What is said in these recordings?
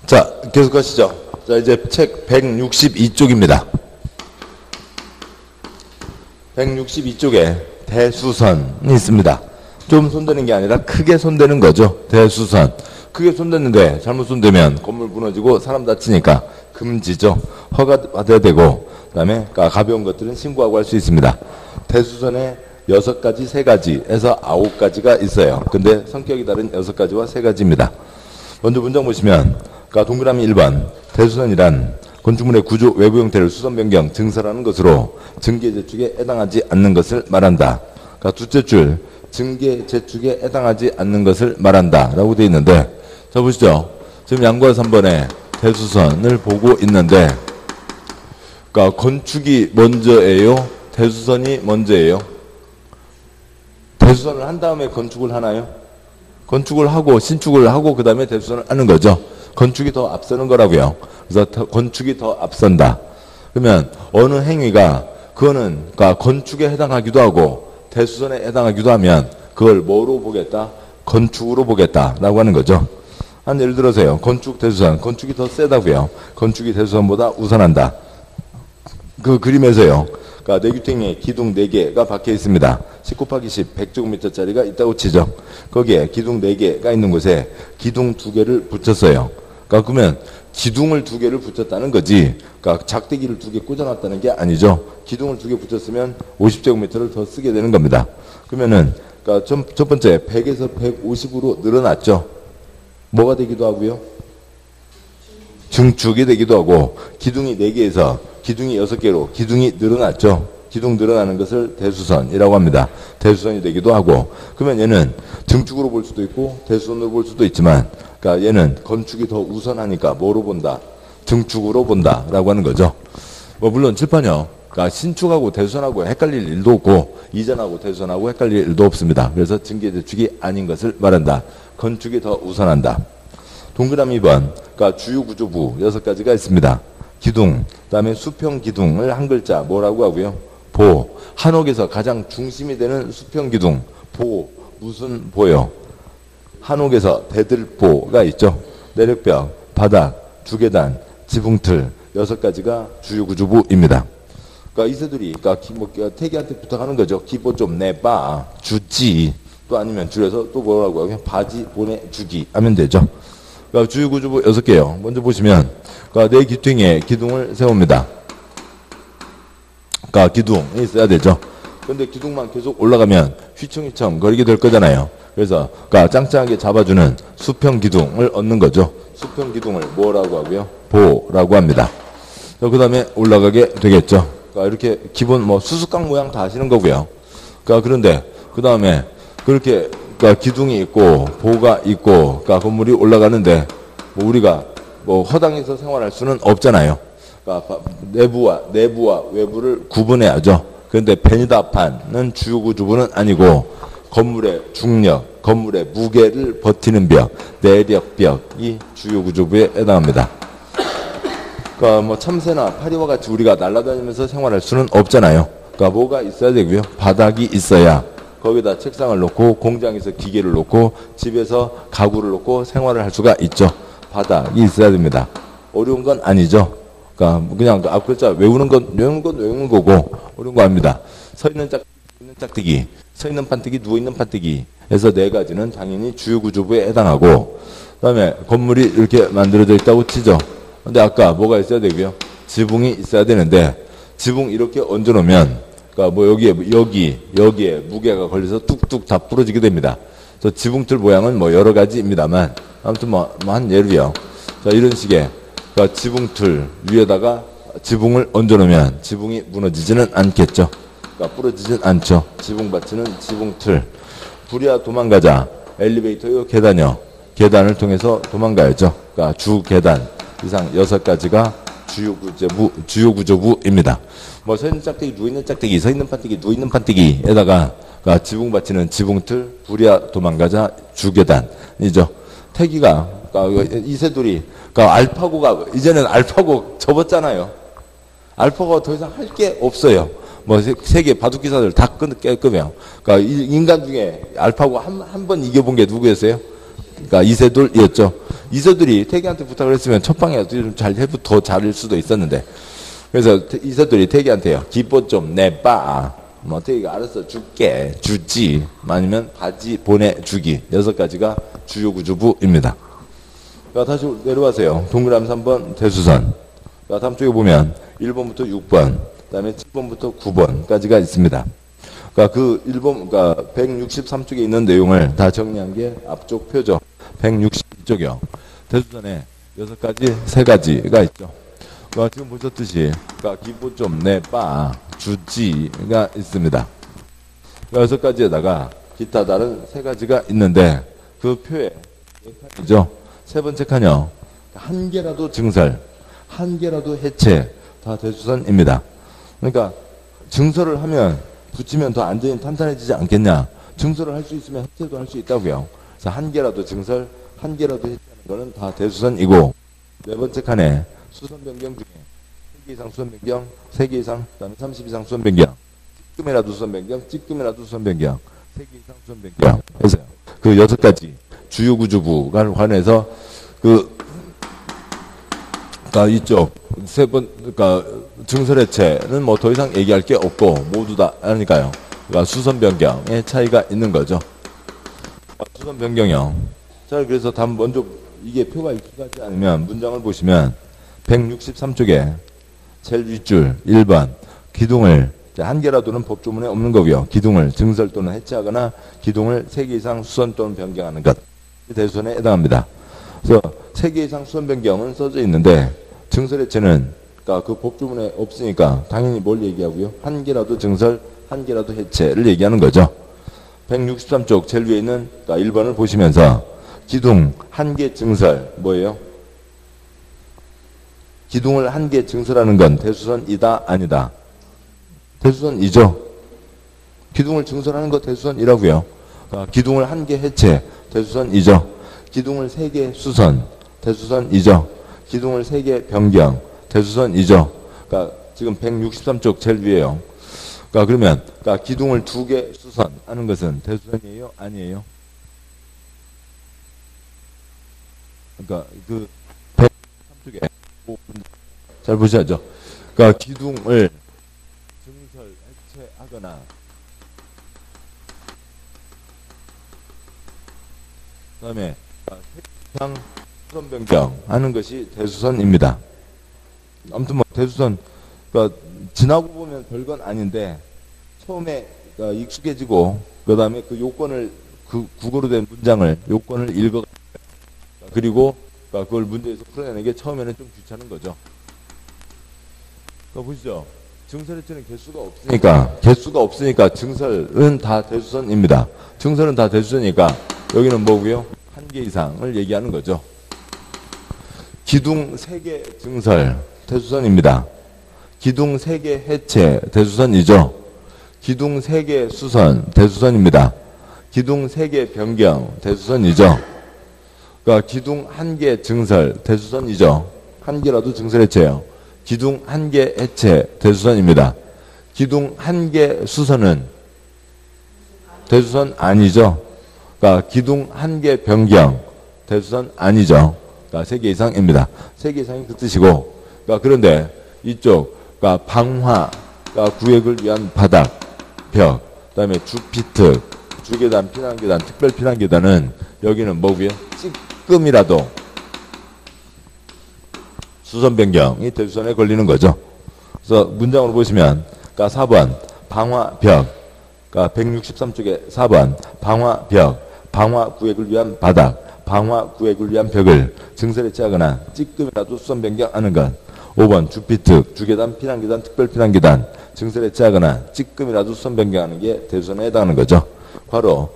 자, 계속 가시죠. 자, 이제 책 162쪽입니다. 162쪽에 대수선이 있습니다. 좀 손대는 게 아니라 크게 손대는 거죠. 대수선. 크게 손댔는데 잘못 손대면 건물 무너지고 사람 다치니까 금지죠. 허가받아야 되고, 그 다음에 가벼운 것들은 신고하고 할 수 있습니다. 대수선에 6가지, 3가지에서 9가지가 있어요. 근데 성격이 다른 6가지와 3가지입니다. 먼저 문장 보시면, 동그라미 1번, 대수선이란 건축물의 구조, 외부 형태를 수선 변경, 증설하는 것으로 증계 재축에 해당하지 않는 것을 말한다. 둘째 줄, 증계 재축에 해당하지 않는 것을 말한다. 라고 되어 있는데, 자, 보시죠. 지금 양과 3번에 대수선을 보고 있는데, 건축이 먼저예요? 대수선이 먼저예요? 대수선을 한 다음에 건축을 하나요? 건축을 하고, 신축을 하고, 그 다음에 대수선을 하는 거죠. 건축이 더 앞서는 거라고요. 그래서 건축이 더 앞선다. 그러면 어느 행위가 그거는 건축에 해당하기도 하고 대수선에 해당하기도 하면 그걸 뭐로 보겠다? 건축으로 보겠다라고 하는 거죠. 한 예를 들어서요. 건축, 대수선. 건축이 더 세다고요. 건축이 대수선보다 우선한다. 그 그림에서요. 내규택에 기둥 4개가 박혀 있습니다. 10 곱하기 10, 100제곱미터짜리가 있다고 치죠. 거기에 기둥 4개가 있는 곳에 기둥 2개를 붙였어요. 그러면 기둥을 2개를 붙였다는 거지. 작대기를 2개 꽂아놨다는 게 아니죠. 기둥을 2개 붙였으면 50제곱미터를 더 쓰게 되는 겁니다. 그러면은 첫 번째 100에서 150으로 늘어났죠. 뭐가 되기도 하고요? 증축이 되기도 하고, 기둥이 4개에서 기둥이 6개로 기둥이 늘어났죠. 기둥 늘어나는 것을 대수선이라고 합니다. 대수선이 되기도 하고, 그러면 얘는 증축으로 볼 수도 있고 대수선으로 볼 수도 있지만, 얘는 건축이 더 우선하니까 뭐로 본다? 증축으로 본다라고 하는 거죠. 물론 칠판이요. 신축하고 대수선하고 헷갈릴 일도 없고, 이전하고 대수선하고 헷갈릴 일도 없습니다. 그래서 증계재축이 아닌 것을 말한다. 건축이 더 우선한다. 동그라미 2번, 주요 구조부 6가지가 있습니다. 기둥, 그 다음에 수평 기둥을 한 글자 뭐라고 하고요? 보. 한옥에서 가장 중심이 되는 수평 기둥. 보. 무슨 보요? 한옥에서 대들보가 있죠. 내력벽, 바닥, 주계단, 지붕틀 6가지가 주요 구조부입니다. 이세돌이 태기한테 부탁하는 거죠. 기보 좀 내봐. 주지. 또 아니면 줄여서 또 뭐라고 하면 바지 보내주기 하면 되죠. 주요 구조부 6개요. 먼저 보시면 내 기둥에 기둥을 세웁니다. 기둥이 있어야 되죠. 근데 기둥만 계속 올라가면 휘청휘청 거리게 될 거잖아요. 그래서 짱짱하게 잡아주는 수평 기둥을 얻는 거죠. 수평 기둥을 뭐라고 하고요? 보라고 합니다. 그 다음에 올라가게 되겠죠. 이렇게 기본 수수깡 모양 다 하시는 거고요. 그런데 그 다음에 그렇게 기둥이 있고 보가 있고 건물이 올라가는데 우리가 허당에서 생활할 수는 없잖아요. 내부와 외부를 구분해야죠. 그런데 베니다판은 주요 구조부는 아니고 건물의 중력, 건물의 무게를 버티는 벽, 내력벽이 주요 구조부에 해당합니다. 참새나 파리와 같이 우리가 날아다니면서 생활할 수는 없잖아요. 뭐가 있어야 되고요? 바닥이 있어야 거기다 책상을 놓고 공장에서 기계를 놓고 집에서 가구를 놓고 생활을 할 수가 있죠. 바닥이 있어야 됩니다. 어려운 건 아니죠. 그냥 앞 글자 외우는 외우는 거고 어려운 거 아닙니다. 서 있는 짝대기, 서 있는 판때기, 누워 있는 판때기에서 4가지는 당연히 주요 구조부에 해당하고, 그다음에 건물이 이렇게 만들어져 있다고 치죠. 근데 아까 뭐가 있어야 되고요? 지붕이 있어야 되는데 지붕 이렇게 얹어 놓으면 여기에 무게가 걸려서 뚝뚝 다 부러지게 됩니다. 그래서 지붕틀 모양은 여러 가지입니다만 아무튼 한 예로요. 자, 이런 식의 지붕틀 위에다가 지붕을 얹어 놓으면 지붕이 무너지지는 않겠죠. 부러지진 않죠. 지붕 받치는 지붕틀. 불이야 도망가자. 엘리베이터요, 계단요. 계단을 통해서 도망가야죠. 주 계단 이상 6가지가 주요 구조부입니다. 서 있는 짝대기, 누워 있는 짝대기, 서 있는 판때기, 누워 있는 판때기에다가 지붕 받치는 지붕틀, 불이야 도망가자, 주계단이죠. 태기가 이세돌이 알파고가 이제는 알파고 접었잖아요. 알파고가 더 이상 할 게 없어요. 세계 바둑기사들 다 끄면. 인간 중에 알파고 한 번 이겨본 게 누구였어요? 이세돌이었죠. 이서들이 태기한테 부탁을 했으면 첫 방에 어떻게 좀 잘 해부 더 잘할 수도 있었는데. 그래서 이서들이 태기한테요. 기뻐 좀 내봐. 뭐 태기가 알았어 줄게 주지 아니면 바지 보내주기 6가지가 주요 구조부입니다. 다시 내려와세요. 동그라미 3번 대수선. 다음 쪽에 보면 1번부터 6번, 그 다음에 7번부터 9번까지가 있습니다. 그 1번, 163쪽에 있는 내용을 다 정리한 게 앞쪽 표죠. 162쪽이요. 대수선에 6가지, 3가지가 있죠. 지금 보셨듯이, 기보 좀 내봐, 주지가 있습니다. 6가지에다가 기타 다른 3가지가 있는데, 그 표에, 칸이죠. 세 번째 칸이요. 한 개라도 증설, 한 개라도 해체, 다 대수선입니다. 그러니까, 증설을 하면, 붙이면 더 안전이 탄탄해지지 않겠냐. 증설을 할 수 있으면 해체도 할 수 있다고요. 그래서 한 개라도 증설, 한 개라도 해체하는 거는 다 대수선이고, 네 번째 칸에 수선 변경 중에 3개 이상 수선 변경, 3개 이상, 그 다음에 30 이상 수선 변경, 찌끔이라도 수선 변경, 찌끔이라도 수선 변경, 3개 이상 수선 변경 해서요. 그 6가지 주요 구조부가 관해서 이쪽 세 번, 증설 해체는 뭐 더 이상 얘기할 게 없고 모두 다 아니까요. 수선 변경의 차이가 있는 거죠. 수선 변경이요. 자, 그래서 먼저 이게 표가 익숙하지 않으면 문장을 보시면 163쪽에 제일 윗줄 1번 기둥을 한 개라도는 법조문에 없는 거고요. 기둥을 증설 또는 해체하거나 기둥을 3개 이상 수선 또는 변경하는 것. 대수선에 해당합니다. 그래서 3개 이상 수선 변경은 써져 있는데 증설 해체는 그 법조문에 없으니까 당연히 뭘 얘기하고요? 한 개라도 증설, 한 개라도 해체를 얘기하는 거죠. 163쪽 제일 위에 있는 1번을 보시면서 기둥 한 개 증설 뭐예요? 기둥을 한 개 증설하는 건 대수선이다 아니다? 대수선이죠. 기둥을 증설하는 거 대수선이라고요. 기둥을 한 개 해체 대수선이죠. 기둥을 3개 수선 대수선이죠. 기둥을 3개 변경 대수선이죠. 지금 163쪽 제일 위에요. 그러면 기둥을 2개 수선하는 것은 대수선이에요? 아니에요? 그 163쪽에 잘 보셔야죠. 기둥을 증설 해체하거나 그다음에 세상 수선 변경하는 것이 대수선입니다. 아무튼 뭐 대수선 지나고 보면 별건 아닌데 처음에 익숙해지고 그다음에 그 요건을 그 국어로 된 문장을 요건을 읽어 그리고 그걸 문제에서 풀어내는 게 처음에는 좀 귀찮은 거죠. 보시죠. 증설 해체는 개수가 없으니까 증설은 다 대수선입니다. 증설은 다 대수선이니까 여기는 뭐고요? 한 개 이상을 얘기하는 거죠. 기둥 3개 증설 대수선입니다. 기둥 3개 해체 대수선이죠. 기둥 3개 수선 대수선입니다. 기둥 3개 변경 대수선이죠. 기둥 1개 증설 대수선이죠. 1개라도 증설 해체예요. 기둥 1개 해체 대수선입니다. 기둥 1개 수선은 대수선 아니죠. 기둥 1개 변경 대수선 아니죠. 3개 이상입니다. 3개 이상이 그 뜻이고 그런데 이쪽 방화 구획을 위한 바닥 벽 그다음에 주피특 주계단 피난계단 특별 피난계단은 여기는 뭐고요? 찌끔이라도 수선 변경이 대수선에 걸리는 거죠. 그래서 문장으로 보시면 4번 방화벽 163쪽에 4번 방화벽 방화구획을 위한 바닥 방화구획을 위한 벽을 증설해체하거나 찌끔이라도 수선 변경하는 것. 5번 주피특 주계단 피난계단 특별 피난계단 증설해체하거나 찌끔이라도 수선 변경하는 게 대수선에 해당하는 거죠. 바로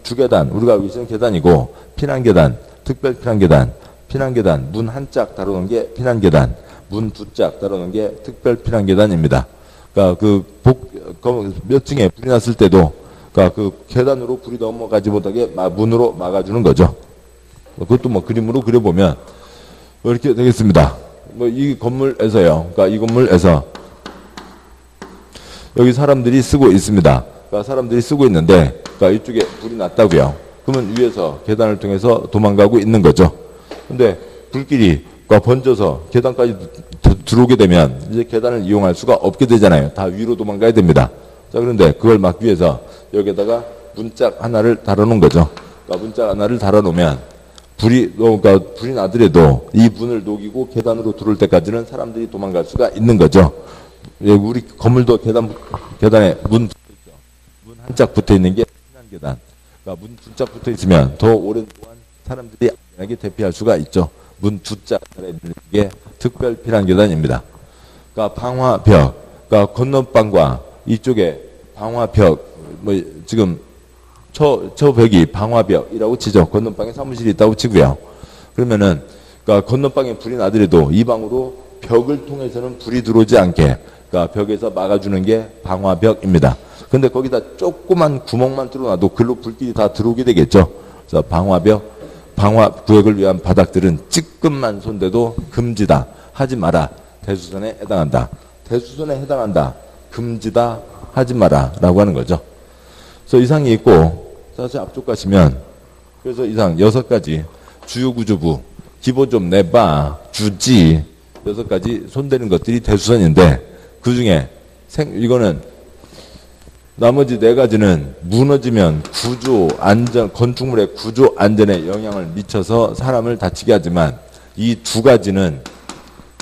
주계단 우리가 알고 있는 계단이고 피난계단 특별 피난계단 피난계단 문 한 짝 다루는 게 피난계단 문 2짝 다루는 게 특별 피난계단입니다. 몇 층에 불이 났을 때도 그 계단으로 불이 넘어가지 못하게 문으로 막아주는 거죠. 그것도 뭐 그림으로 그려보면 이렇게 되겠습니다. 이 건물에서요. 이 건물에서 여기 사람들이 쓰고 있습니다. 사람들이 쓰고 있는데 이쪽에 불이 났다고요. 그러면 위에서 계단을 통해서 도망가고 있는 거죠. 근데 불길이 번져서 계단까지 들어오게 되면 이제 계단을 이용할 수가 없게 되잖아요. 다 위로 도망가야 됩니다. 자, 그런데 그걸 막기 위해서 여기에다가 문짝 하나를 달아놓은 거죠. 그러니까 문짝 하나를 달아놓으면 그러니까 불이 나더라도 이 문을 녹이고 계단으로 들어올 때까지는 사람들이 도망갈 수가 있는 거죠. 예, 우리 건물도 계단에 문 한짝 붙어 있는 게 피난 계단. 그러니까 문 두 짝 붙어 있으면 더 오랜 동안 사람들이 안전하게 대피할 수가 있죠. 문 두 짝 달아 있는 게 특별 피난 계단입니다. 그러니까 방화벽, 그러니까 건너방과 이쪽에 방화벽, 지금 저 벽이 방화벽이라고 치죠. 건너방에 사무실이 있다고 치고요. 그러면은 그러니까 건너방에 불이 나더라도 이 방으로 벽을 통해서는 불이 들어오지 않게 그러니까 벽에서 막아주는 게 방화벽입니다. 근데 거기다 조그만 구멍만 뚫어놔도 글로 불길이 다 들어오게 되겠죠. 그래서 방화구역을 위한 바닥들은 찌끔만 손대도 금지다. 하지 마라. 대수선에 해당한다. 대수선에 해당한다. 금지다. 하지 마라. 라고 하는 거죠. 그래서 이상이 있고, 사실 앞쪽 가시면, 그래서 이상 6가지, 주요구조부, 기본 좀 내봐, 주지, 6가지 손대는 것들이 대수선인데, 그 중에, 이거는, 나머지 4가지는 무너지면 건축물의 구조 안전에 영향을 미쳐서 사람을 다치게 하지만, 이 2가지는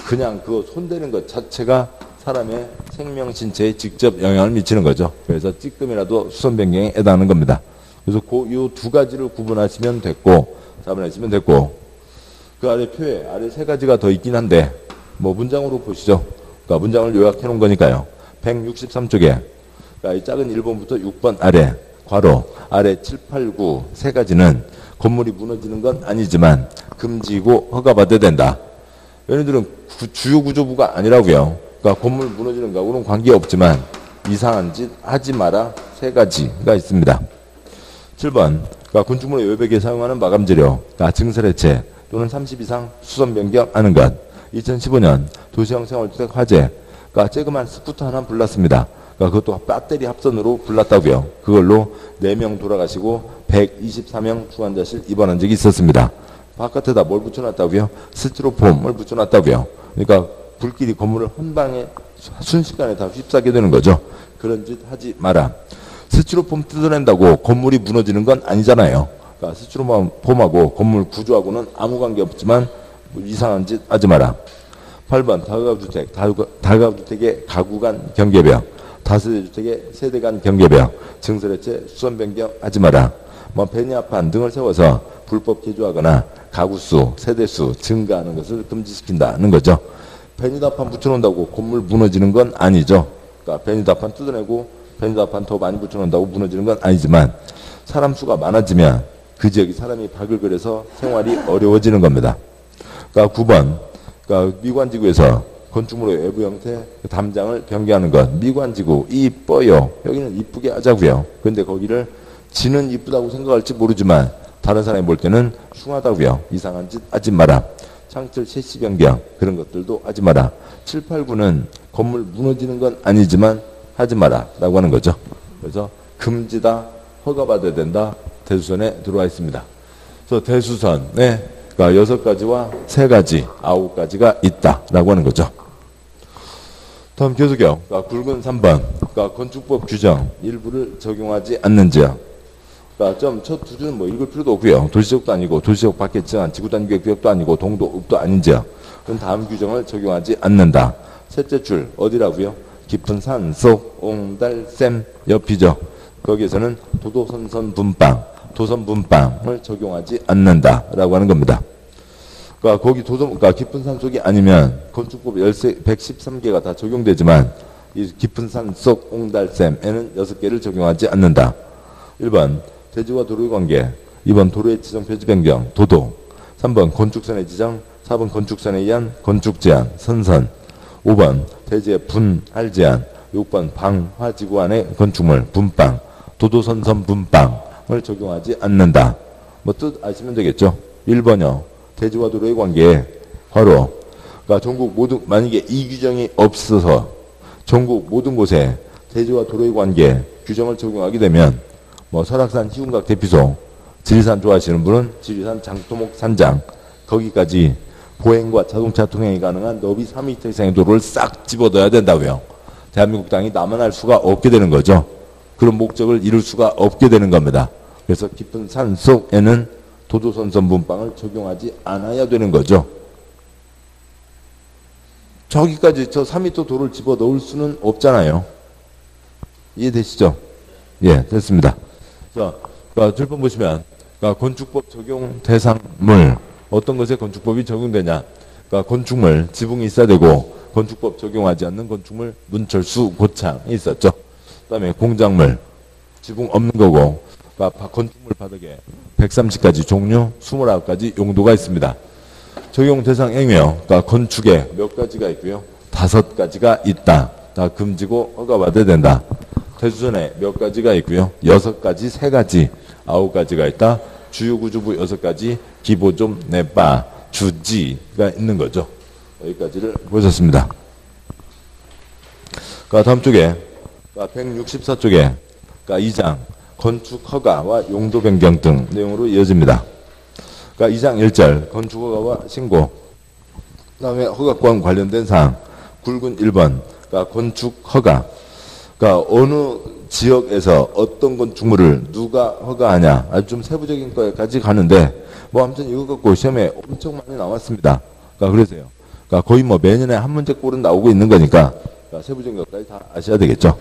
그냥 그거 손대는 것 자체가 사람의 생명 신체에 직접 영향을 미치는 거죠. 그래서 찌끔이라도 수선 변경에 해당하는 겁니다. 그래서 이 2가지를 구분하시면 됐고, 잡아내시면 됐고, 그 아래 표에 아래 3가지가 더 있긴 한데, 문장으로 보시죠. 그러니까 문장을 요약해 놓은 거니까요. 163쪽에, 그러니까 이 작은 1번부터 6번 아래, 괄호, 아래 7, 8, 9, 3가지는 건물이 무너지는 건 아니지만, 금지고 허가받아야 된다. 얘네들은 주요 구조부가 아니라고요. 그러니까 건물 무너지는 거하고는 관계없지만 이상한 짓 하지 마라 3가지가 있습니다. 7번 그러니까 건축물의 외벽에 사용하는 마감재료 그러니까 증설해체 또는 30 이상 수선 변경하는 것. 2015년 도시형 생활주택 화재 그러니까 쬐그만 스쿠터 하나 불났습니다. 그러니까 그것도 배터리 합선으로 불났다고요. 그걸로 4명 돌아가시고 124명 중환자실 입원한 적이 있었습니다. 바깥에다 뭘 붙여놨다고요? 스티로폼을 붙여놨다고요. 그러니까 불길이 건물을 한 방에 순식간에 다 휩싸게 되는 거죠. 그런 짓 하지 마라. 스티로폼 뜯어낸다고 건물이 무너지는 건 아니잖아요. 그러니까 스티로폼하고 건물 구조하고는 아무 관계 없지만 이상한 짓 하지 마라. 8번 다가구주택, 다가구주택의 가구 간 경계벽, 다세대 주택의 세대 간 경계벽, 증설해체, 수선 변경 하지 마라. 베니아판 등을 세워서 불법 개조하거나 가구수, 세대수 증가하는 것을 금지시킨다는 거죠. 베니다판 붙여놓는다고 건물 무너지는 건 아니죠. 그러니까 베니다판 뜯어내고 베니다판 더 많이 붙여놓는다고 무너지는 건 아니지만 사람 수가 많아지면 그 지역이 사람이 바글거려서 생활이 어려워지는 겁니다. 그러니까 9번 그러니까 미관지구에서 건축물의 외부 형태 담장을 변경하는 것. 미관지구 이뻐요. 여기는 이쁘게 하자고요. 그런데 거기를 지는 이쁘다고 생각할지 모르지만 다른 사람이 볼 때는 흉하다고요. 이상한 짓 하지 마라. 창틀 셰시 변경 그런 것들도 하지 마라. 7, 8, 9는 건물 무너지는 건 아니지만 하지 마라 라고 하는 거죠. 그래서 금지다, 허가받아야 된다, 대수선에 들어와 있습니다. 그래서 대수선에 그러니까 6가지와 3가지, 9가지가 있다 라고 하는 거죠. 다음 계속요. 그러니까 굵은 3번 그러니까 건축법 규정 일부를 적용하지 않는 지역. 그러니까 첫 2줄은 읽을 필요도 없고요. 도시지역도 아니고 도시지역 밖에 지난 지구단계구역도 아니고 동도읍도 아닌 지역. 그럼 다음 규정을 적용하지 않는다. 셋째 줄 어디라고요? 깊은 산 속 옹달샘 옆이죠. 거기에서는 도도선선 분방, 도선 분방을 적용하지 않는다라고 하는 겁니다. 그러니까 거기 그러니까 깊은 산 속이 아니면 건축법 113개가 다 적용되지만 이 깊은 산 속 옹달샘에는 6개를 적용하지 않는다. 1번 대지와 도로의 관계, 2번 도로의 지정 표지 변경, 도도, 3번 건축선의 지정, 4번 건축선에 의한 건축 제한, 선선, 5번 대지의 분할 제한, 6번 방화지구 안의 건축물, 분방, 도도선선 분방을 적용하지 않는다. 뜻 아시면 되겠죠? 1번요. 대지와 도로의 관계에 바로 그러니까 전국 모든 만약에 이 규정이 없어서 전국 모든 곳에 대지와 도로의 관계 규정을 적용하게 되면 설악산 희운각 대피소, 지리산 좋아하시는 분은 지리산 장토목 산장, 거기까지 보행과 자동차 통행이 가능한 너비 3m 이상의 도로를 싹 집어넣어야 된다고요. 대한민국 땅이 남아날 수가 없게 되는 거죠. 그런 목적을 이룰 수가 없게 되는 겁니다. 그래서 깊은 산 속에는 도도선선 분방을 적용하지 않아야 되는 거죠. 저기까지 저 3m 도로를 집어넣을 수는 없잖아요. 이해되시죠? 예, 됐습니다. 자, 줄번 보시면 건축법 적용 대상물 어떤 것에 건축법이 적용되냐? 건축물 지붕이 있어야 되고 건축법 적용하지 않는 건축물 문철수 고창이 있었죠. 그다음에 공작물 지붕 없는 거고 건축물 바닥에 130가지 종류 29가지 용도가 있습니다. 적용 대상 행위요. 건축에 몇 가지가 있고요. 5가지가 있다. 다 금지고 허가받아야 된다. 대수선에 몇 가지가 있고요. 6가지, 3가지, 9가지가 있다. 주요구조부 6가지, 기보좀, 내바, 주지가 있는 거죠. 여기까지를 보셨습니다. 다음 쪽에 164쪽에 2장 건축 허가와 용도 변경 등 내용으로 이어집니다. 2장 1절 건축 허가와 신고, 그 다음에 허가권 관련된 사항, 굵은 1번 건축 허가, 어느 지역에서 어떤 건축물을 누가 허가하냐, 아주 좀 세부적인 거까지 가는데 아무튼 이거 갖고 시험에 엄청 많이 나왔습니다. 그래서요. 거의 매년에 한 문제꼴은 나오고 있는 거니까 세부적인 것까지 다 아셔야 되겠죠.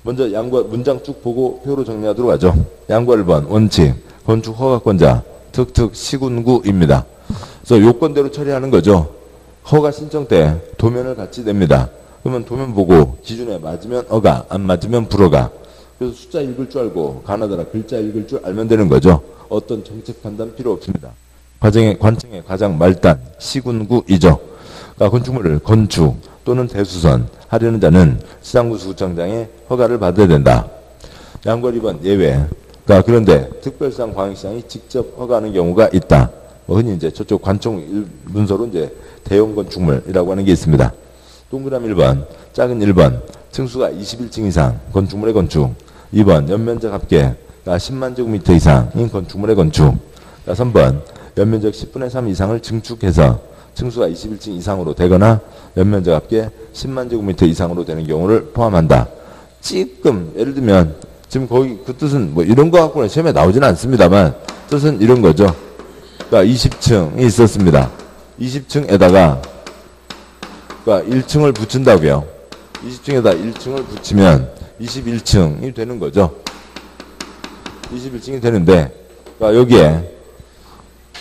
먼저 양과 문장 쭉 보고 표로 정리하도록 하죠. 양과 1번 원칙 건축 허가권자 특특 시군구입니다. 그래서 요건대로 처리하는 거죠. 허가 신청 때 도면을 같이 냅니다. 그러면 도면 보고 기준에 맞으면 허가, 안 맞으면 불허가. 그래서 숫자 읽을 줄 알고 가나다라 글자 읽을 줄 알면 되는 거죠. 어떤 정책 판단 필요 없습니다. 관청의 가장 말단 시군구이죠. 건축물을 건축 또는 대수선 하려는 자는 시장군수구청장의 허가를 받아야 된다. 양과 2번 예외. 그런데 특별시장 광역시장이 직접 허가하는 경우가 있다. 흔히 이제 저쪽 관청 문서로 이제 대형 건축물이라고 하는 게 있습니다. 동그라미 1번, 작은 1번, 층수가 21층 이상 건축물의 건축. 2번, 연면적 합계 10만 제곱미터 이상인 건축물의 건축. 3번, 연면적 10분의 3 이상을 증축해서 층수가 21층 이상으로 되거나 연면적 합계 10만 제곱미터 이상으로 되는 경우를 포함한다. 찌끔 예를 들면 지금 거기 그 뜻은 이런 거 갖고는 시험에 나오지는 않습니다만 뜻은 이런 거죠. 20층이 있었습니다. 20층에다가 1층을 붙인다고요. 20층에다 1층을 붙이면 21층이 되는 거죠. 21층이 되는데 여기에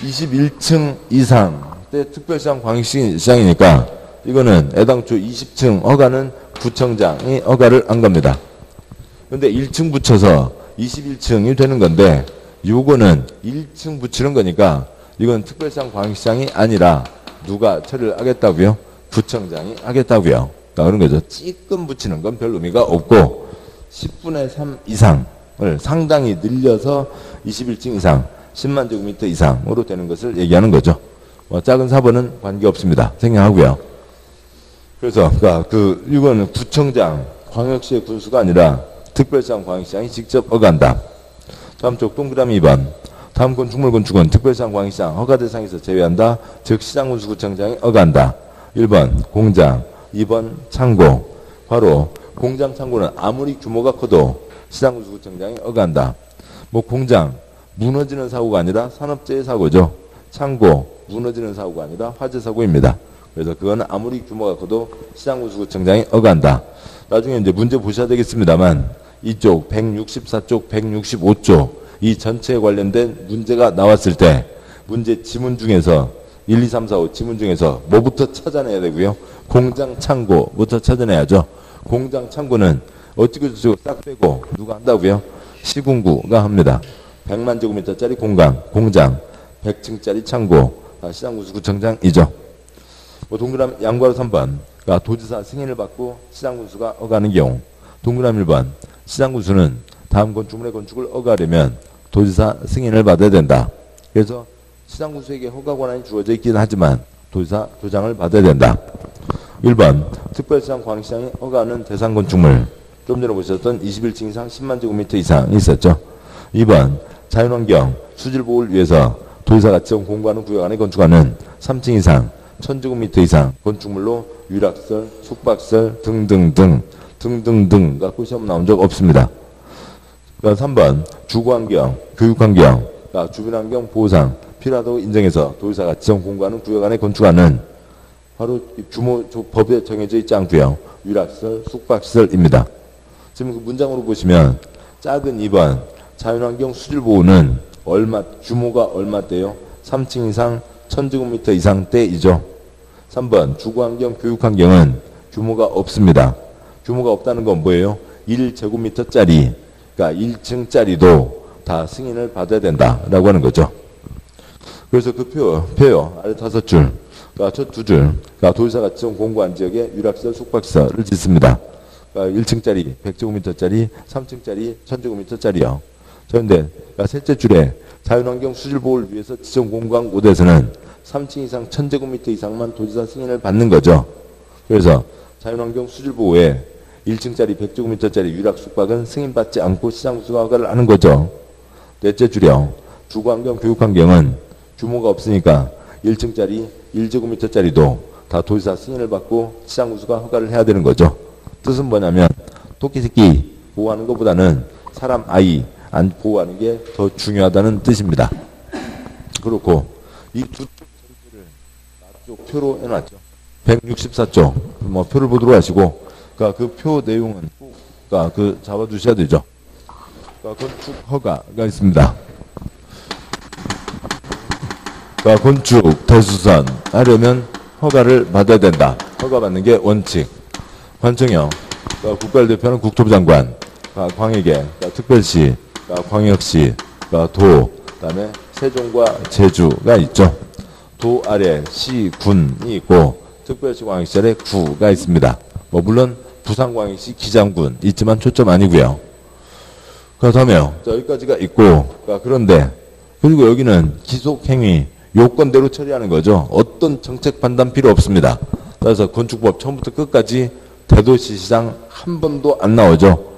21층 이상 때 특별시장 광역시장이니까 이거는 애당초 20층 허가는 구청장이 허가를 한 겁니다. 그런데 1층 붙여서 21층이 되는 건데 요거는 1층 붙이는 거니까 이건 특별시장 광역시장이 아니라 누가 처리를 하겠다고요? 구청장이 하겠다고요. 그런 거죠. 찌끔 붙이는 건 별 의미가 없고 10분의 3 이상을 상당히 늘려서 21층 이상 10만 제곱미터 이상으로 되는 것을 얘기하는 거죠. 작은 4번은 관계없습니다. 생략하고요. 그래서 이거는 구청장, 광역시의 군수가 아니라 특별시장 광역시장이 직접 허가한다. 다음 쪽 동그라미 2번. 다음 건축물 건축은 특별시장 광역시장 허가 대상에서 제외한다. 즉 시장군수구청장이 허가한다. 1번 공장, 2번 창고. 바로 공장 창고는 아무리 규모가 커도 시장군수구청장이 허가한다. 공장 무너지는 사고가 아니라 산업재해 사고죠. 창고 무너지는 사고가 아니라 화재 사고입니다. 그래서 그거는 아무리 규모가 커도 시장군수구청장이 허가한다. 나중에 이제 문제 보셔야 되겠습니다만 이쪽 164쪽, 165쪽 이 전체에 관련된 문제가 나왔을 때 문제 지문 중에서 1, 2, 3, 4, 5 지문 중에서 뭐부터 찾아내야 되고요? 공장 창고부터 찾아내야죠. 공장 창고는 어찌고저찌고 딱 빼고 누가 한다고요? 시군구가 합니다. 100만 제곱미터짜리 공장 100층짜리 창고 시장군수구청장이죠. 동그라미 양과로 3번 도지사 승인을 받고 시장군수가 허가하는 경우. 동그라미 1번 시장군수는 다음 건축물의 건축을 허가하려면 도지사 승인을 받아야 된다. 그래서 시장군수에게 허가 권한이 주어져 있긴 하지만 도지사 도장을 받아야 된다. 1번 특별시장 광역시장이 허가하는 대상 건축물 좀 전에 보셨던 21층 이상 10만 제곱미터 이상이 있었죠. 2번 자연환경 수질보호를 위해서 도지사가 지정 공부하는 구역 안에 건축하는 3층 이상 1000제곱미터 이상 건축물로 유락설, 숙박설 등등등 갖고 시험 나온 적 없습니다. 3번 주거환경, 교육환경, 주변환경 보호상 필요하다고 인정해서 도지사가 지정 공부하는 구역 안에 건축하는 바로 규모 법에 정해져 있지 않고요. 유락설, 숙박설입니다. 지금 그 문장으로 보시면 작은 2번 자연환경 수질보호는 규모가 얼마대요? 3층 이상 1000제곱미터 이상대이죠. 3번 주거환경, 교육환경은 규모가 없습니다. 규모가 없다는 건 뭐예요? 1제곱미터짜리, 그러니까 1층짜리도 다 승인을 받아야 된다라고 하는 거죠. 그래서 그 표요 아래 5줄, 그러니까 첫 2줄, 그러니까 도지사가 지정 공고한 지역에 유락설, 숙박설을 짓습니다. 그러니까 1층짜리 100제곱미터짜리, 3층짜리 1000제곱미터짜리요. 그런데 그러니까 셋째 줄에 자연환경 수질보호를 위해서 지정 공고한 곳에서는 3층 이상 1000제곱미터 이상만 도지사 승인을 받는 거죠. 그래서 자연환경 수질보호에 1층짜리 100제곱미터짜리 유락 숙박은 승인받지 않고 시장구수가 허가를 하는 거죠. 넷째 줄이요. 주거환경, 교육환경은 규모가 없으니까 1층짜리 1제곱미터짜리도 다 도지사 승인을 받고 시장구수가 허가를 해야 되는 거죠. 뜻은 뭐냐면 토끼새끼 보호하는 것보다는 사람 아이 안 보호하는 게 더 중요하다는 뜻입니다. 그렇고 이 두 전체를 나쪽 표로 해놨죠. 164쪽 뭐 표를 보도록 하시고 그러니까 그 표 내용은 그러니까 그 잡아두셔야 되죠. 그러니까 건축 허가가 있습니다. 그러니까 건축 대수선 하려면 허가를 받아야 된다. 허가 받는 게 원칙. 관청형 그러니까 국가를 대표하는 국토부 장관, 그러니까 광역에 그러니까 특별시, 그러니까 광역시, 그러니까 도, 그다음에 세종과 제주가 있죠. 도 아래 시, 군이 있고 특별시 광역시 아래 구가 있습니다. 뭐 물론 부산광역시 기장군 있지만 초점 아니고요. 그 다음에요. 자, 여기까지가 있고 그런데 그리고 여기는 기속행위 요건대로 처리하는 거죠. 어떤 정책 판단 필요 없습니다. 그래서 건축법 처음부터 끝까지 대도시시장 한 번도 안 나오죠.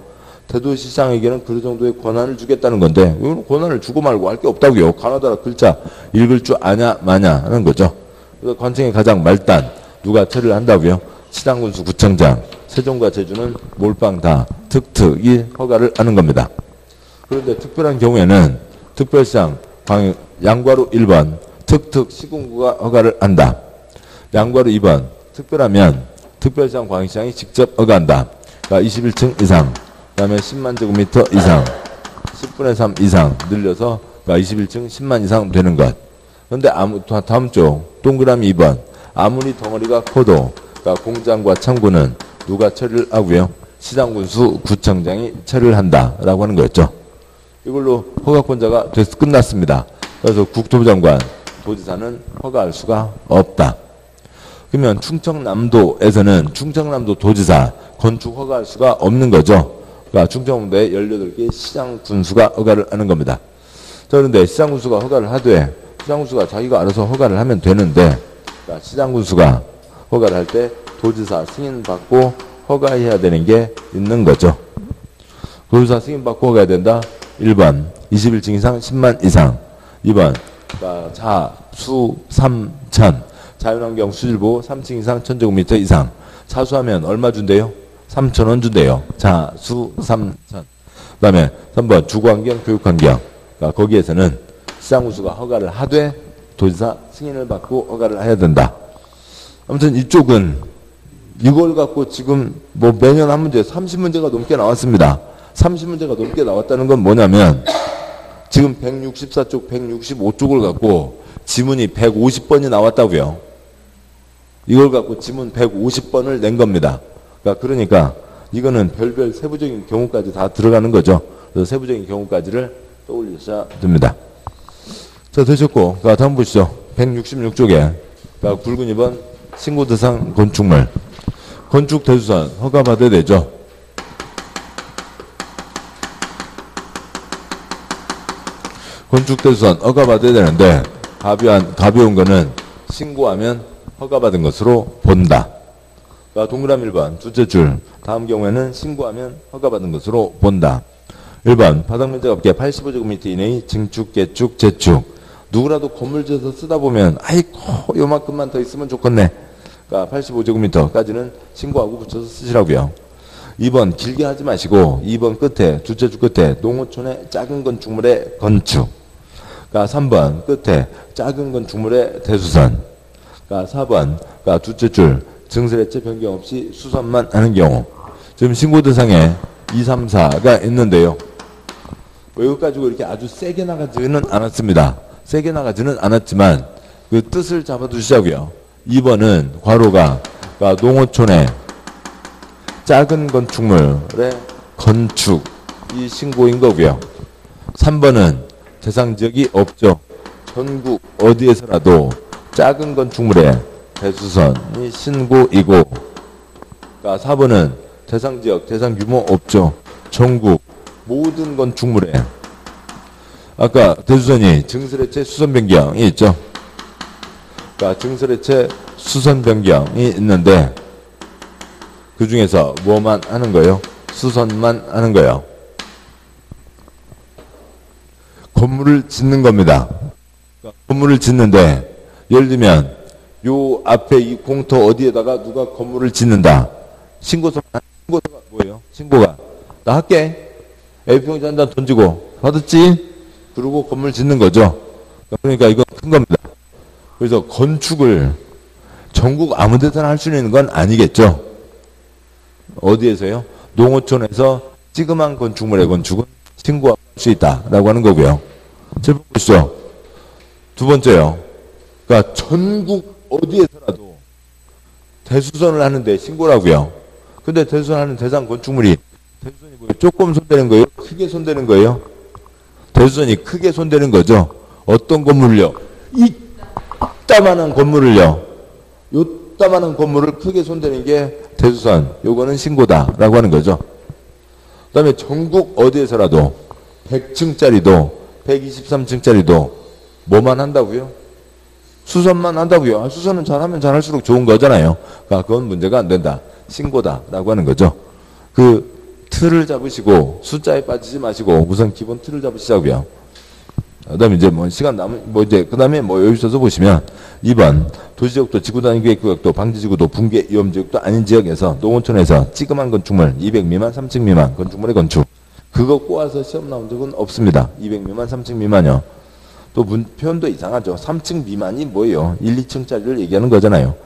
대도시시장에게는 그 정도의 권한을 주겠다는 건데 권한을 주고 말고 할 게 없다고요. 가나다라 글자 읽을 줄 아냐 마냐 하는 거죠. 그래서 관청의 가장 말단 누가 처리를 한다고요? 시장군수 구청장, 세종과 제주는 몰빵 다 특특이 허가를 하는 겁니다. 그런데 특별한 경우에는 특별시장 양과로 1번 특특 시군구가 허가를 한다. 양과로 2번 특별하면 특별시장 광역시장이 직접 허가한다. 그러니까 21층 이상, 그 다음에 10만 제곱미터 이상, 10분의 3 이상 늘려서 그러니까 21층 10만 이상 되는 것. 그런데 다음 쪽 동그라미 2번 아무리 덩어리가 커도 그러니까 공장과 창고는 누가 처리를 하고요? 시장군수 구청장이 처리를 한다라고 하는 거였죠. 이걸로 허가권자가 돼서 끝났습니다. 그래서 국토부 장관, 도지사는 허가할 수가 없다. 그러면 충청남도에서는 충청남도 도지사 건축 허가할 수가 없는 거죠. 그러니까 충청남도에 18개 시장군수가 허가를 하는 겁니다. 자, 그런데 시장군수가 허가를 하되 시장군수가 자기가 알아서 허가를 하면 되는데 그러니까 시장군수가 허가를 할 때 도지사 승인받고 허가해야 되는 게 있는 거죠. 도지사 승인받고 허가해야 된다. 1번 21층 이상 10만 이상, 2번 자, 수, 3, 천 자연환경 수질보호 3층 이상 1000제곱미터 이상 자수하면 얼마 준대요? 3,000원 준대요. 자, 수, 3, 천. 그 다음에 3번 주거환경, 교육환경, 그러니까 거기에서는 시장군수가 허가를 하되 도지사 승인을 받고 허가를 해야 된다. 아무튼 이쪽은 이걸 갖고 지금 뭐 매년 한 문제 30문제가 넘게 나왔습니다. 30문제가 넘게 나왔다는 건 뭐냐면 지금 164쪽, 165쪽을 갖고 지문이 150번이 나왔다고요. 이걸 갖고 지문 150번을 낸 겁니다. 그러니까 이거는 별별 세부적인 경우까지 다 들어가는 거죠. 그래서 세부적인 경우까지를 떠올리셔야 됩니다. 자, 되셨고, 다음 보시죠. 166쪽에 굵은 2번 신고 대상 건축물. 건축 대수선 허가받아야 되죠. 건축 대수선 허가받아야 되는데 가벼운 거는 신고하면 허가받은 것으로 본다. 동그라미 1번 둘째 줄 다음 경우에는 신고하면 허가받은 것으로 본다. 1번 바닥면적 업계 85제곱미터 이내의 증축, 개축, 재축 누구라도 건물 지어서 쓰다 보면 아이고 요만큼만 더 있으면 좋겠네. 그러니까 85제곱미터까지는 신고하고 붙여서 쓰시라고요. 2번 길게 하지 마시고 2번 끝에 두째 줄 끝에 농어촌의 작은 건축물의 건축. 그러니까 3번 끝에 작은 건축물의 대수선. 그러니까 4번 그러니까 두째 줄 증설해체 변경 없이 수선만 하는 경우. 지금 신고 대상에 2, 3, 4가 있는데요. 이거 가지고 이렇게 아주 세게 나가지는 않았습니다. 세게 나가지는 않았지만 그 뜻을 잡아두시자고요. 2번은 괄호가 그러니까 농어촌의 작은 건축물의 건축이 신고인 거고요. 3번은 대상 지역이 없죠. 전국 어디에서라도 작은 건축물의 대수선이 신고이고, 그러니까 4번은 대상 지역, 대상 규모 없죠. 전국 모든 건축물에 아까 대수선이 증설해체 수선 변경이 있죠. 그러니까 증설해체 수선 변경이 있는데 그 중에서 뭐만 하는 거예요? 수선만 하는 거예요. 건물을 짓는 겁니다. 그러니까 건물을 짓는데 예를 들면 요 앞에 이 공터 어디에다가 누가 건물을 짓는다. 신고서가 뭐예요? 신고가 나 할게. A평지 한 잔 던지고 받았지? 그리고 건물 짓는 거죠. 그러니까 이건 큰 겁니다. 그래서 건축을 전국 아무 데서나 할 수 있는 건 아니겠죠. 어디에서요? 농어촌에서 찌그만 건축물의 건축은 신고할 수 있다라고 하는 거고요. 7번 보시죠. 두 번째요. 그러니까 전국 어디에서라도 대수선을 하는데 신고라고요. 근데 대수선하는 대상 건축물이 대수선이 뭐예요? 조금 손대는 거예요? 크게 손대는 거예요? 대수선이 크게 손대는 거죠. 어떤 건물을요? 이따만한 건물을요. 요따만한 건물을 크게 손대는 게 대수선. 요거는 신고다라고 하는 거죠. 그 다음에 전국 어디에서라도 100층짜리도 123층짜리도 뭐만 한다고요? 수선만 한다고요. 수선은 잘하면 잘할수록 좋은 거잖아요. 그러니까 그건 문제가 안 된다. 신고다라고 하는 거죠. 그 틀을 잡으시고 숫자에 빠지지 마시고 우선 기본 틀을 잡으시자고요. 그다음에 이제 뭐 시간 남은 이제 그다음에 여유 있어서 보시면 2번 도시지역도 지구단위계획구역도 방지지구도 붕괴 위험지역도 아닌 지역에서 농어촌에서 찌그만 건축물 200 미만 3층 미만 건축물의 건축 그거 꼬아서 시험 나온 적은 없습니다. 200 미만 3층 미만요. 또 표현도 이상하죠. 3층 미만이 뭐예요? 1, 2층짜리를 얘기하는 거잖아요.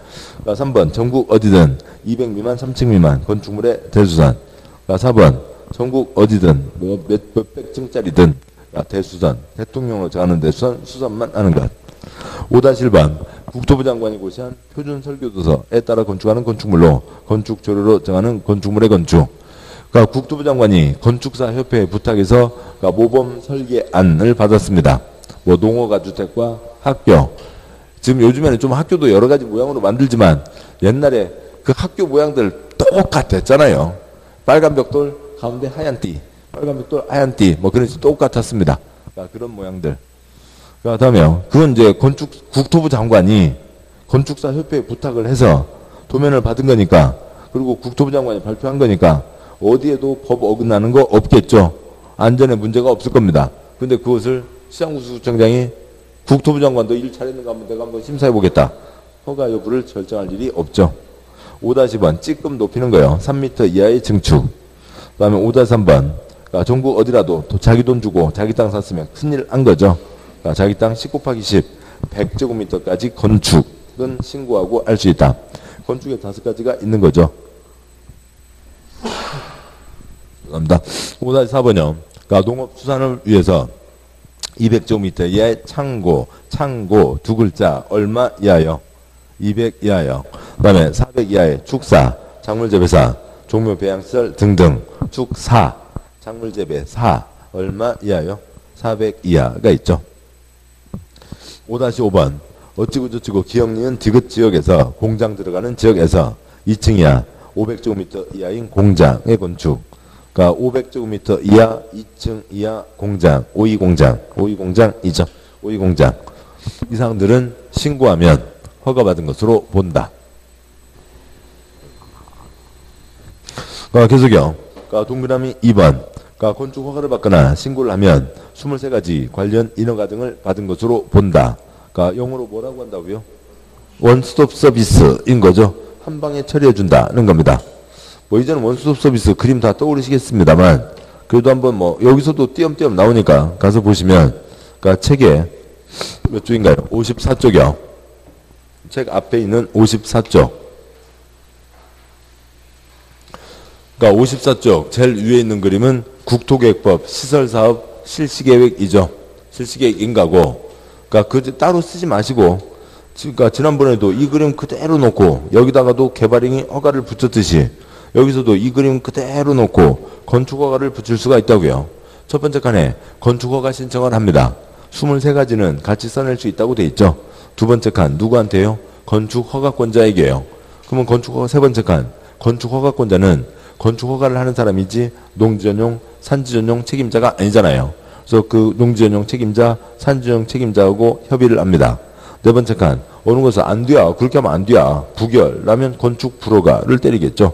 그러니까 3번 전국 어디든 200 미만 3층 미만 건축물의 대수선. 그러니까 4번 전국 어디든 몇백 층짜리든 대수선, 대통령으로 정하는 대수선, 수선만 하는 것. 5-1번 국토부 장관이 고시한 표준 설계도서에 따라 건축하는 건축물로 건축 조례로 정하는 건축물의 건축. 그러니까 국토부 장관이 건축사 협회에 부탁해서 그러니까 모범 설계안을 받았습니다. 뭐 농어가주택과 학교. 지금 요즘에는 좀 학교도 여러 가지 모양으로 만들지만 옛날에 그 학교 모양들 똑같았잖아요. 빨간 벽돌 가운데 하얀 띠. 빨간 벽돌 하얀 띠. 뭐 그런 식으로 똑같았습니다. 그러니까 그런 모양들. 그다음에요. 그건 이제 국토부 장관이 건축사 협회에 부탁을 해서 도면을 받은 거니까 그리고 국토부 장관이 발표한 거니까 어디에도 법 어긋나는 거 없겠죠. 안전에 문제가 없을 겁니다. 근데 그것을 시장구청장이 국토부 장관도 일 잘했는가 한번 내가 한번 심사해 보겠다. 허가 여부를 결정할 일이 없죠. 5-번 찌끔 높이는 거예요. 3m 이하의 증축. 그 다음에 5-3번 그러니까 전국 어디라도 자기 돈 주고 자기 땅 샀으면 큰일 한 거죠. 그러니까 자기 땅 10 곱하기 10 100제곱미터까지 건축은 신고하고 할 수 있다. 건축에 5가지가 있는 거죠. 감사합니다. 5-4번요. 그러니까 농업수산을 위해서 200제곱미터 이하의 창고 두 글자 얼마 이하요? 200 이하요. 그 다음에 400 이하의 축사, 작물재배사, 종묘 배양시설 등등 축사, 작물재배사 얼마 이하요? 400 이하가 있죠. 5-5번 어찌고저찌고 기역리은 디귿 지역에서 공장 들어가는 지역에서 2층 이하 500제곱미터 이하인 공장의 건축. 그러니까 500제곱미터 이하 2층 이하 공장, 오이공장이죠. 오이공장. 이 사항들은 신고하면 허가받은 것으로 본다. 계속요. 동그라미 2번. 그러니까 건축 허가를 받거나 신고를 하면 23가지 관련 인허가 등을 받은 것으로 본다. 그러니까 영어로 뭐라고 한다고요? 원스톱 서비스인 거죠. 한 방에 처리해 준다는 겁니다. 뭐 이제는 원스톱 서비스 그림 다 떠오르시겠습니다만 그래도 한번 뭐 여기서도 띄엄띄엄 나오니까 가서 보시면 그러니까 책에 몇 쪽인가요? 54쪽이요. 책 앞에 있는 54쪽. 그러니까 54쪽 제일 위에 있는 그림은 국토계획법 시설사업 실시계획이죠. 실시계획인가고. 그러니까 그 따로 쓰지 마시고, 그러니까 지난번에도 이 그림 그대로 놓고 여기다가도 개발행위 허가를 붙였듯이 여기서도 이 그림 그대로 놓고 건축허가를 붙일 수가 있다고요. 첫 번째 칸에 건축허가 신청을 합니다. 23가지는 같이 써낼 수 있다고 돼 있죠. 두 번째 칸 누구한테요? 건축허가권자에게요. 그러면 건축허가 세 번째 칸 건축허가권자는 건축허가를 하는 사람이지 농지전용, 산지전용 책임자가 아니잖아요. 그래서 그 농지전용 책임자, 산지전용 책임자하고 협의를 합니다. 네 번째 칸 어느 것은 안 돼야 그렇게 하면 안 돼야 부결라면 건축 불허가를 때리겠죠.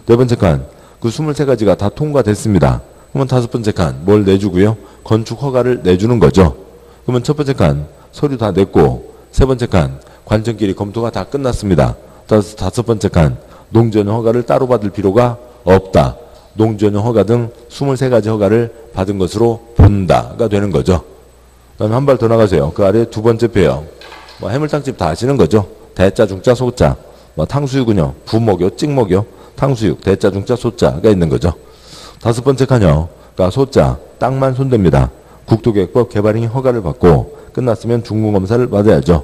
네 번째 칸 그 23가지가 다 통과됐습니다. 그러면 다섯 번째 칸 뭘 내주고요? 건축 허가를 내주는 거죠. 그러면 첫 번째 칸 서류 다 냈고 세 번째 칸 관청끼리 검토가 다 끝났습니다. 다섯 번째 칸 농지전용 허가를 따로 받을 필요가 없다. 농지전용 허가 등 23가지 허가를 받은 것으로 본다가 되는 거죠. 그 다음에 한 발 더 나가세요. 그 아래 두 번째 표요. 뭐 해물탕집 다 아시는 거죠. 대자, 중자, 소자. 뭐 탕수육은요. 부먹요, 찍먹요. 탕수육, 대자, 중자, 소자가 있는 거죠. 다섯 번째 칸요. 그러니까 소자, 땅만 손댑니다. 국토계획법 개발행위 허가를 받고 끝났으면 중공검사를 받아야죠.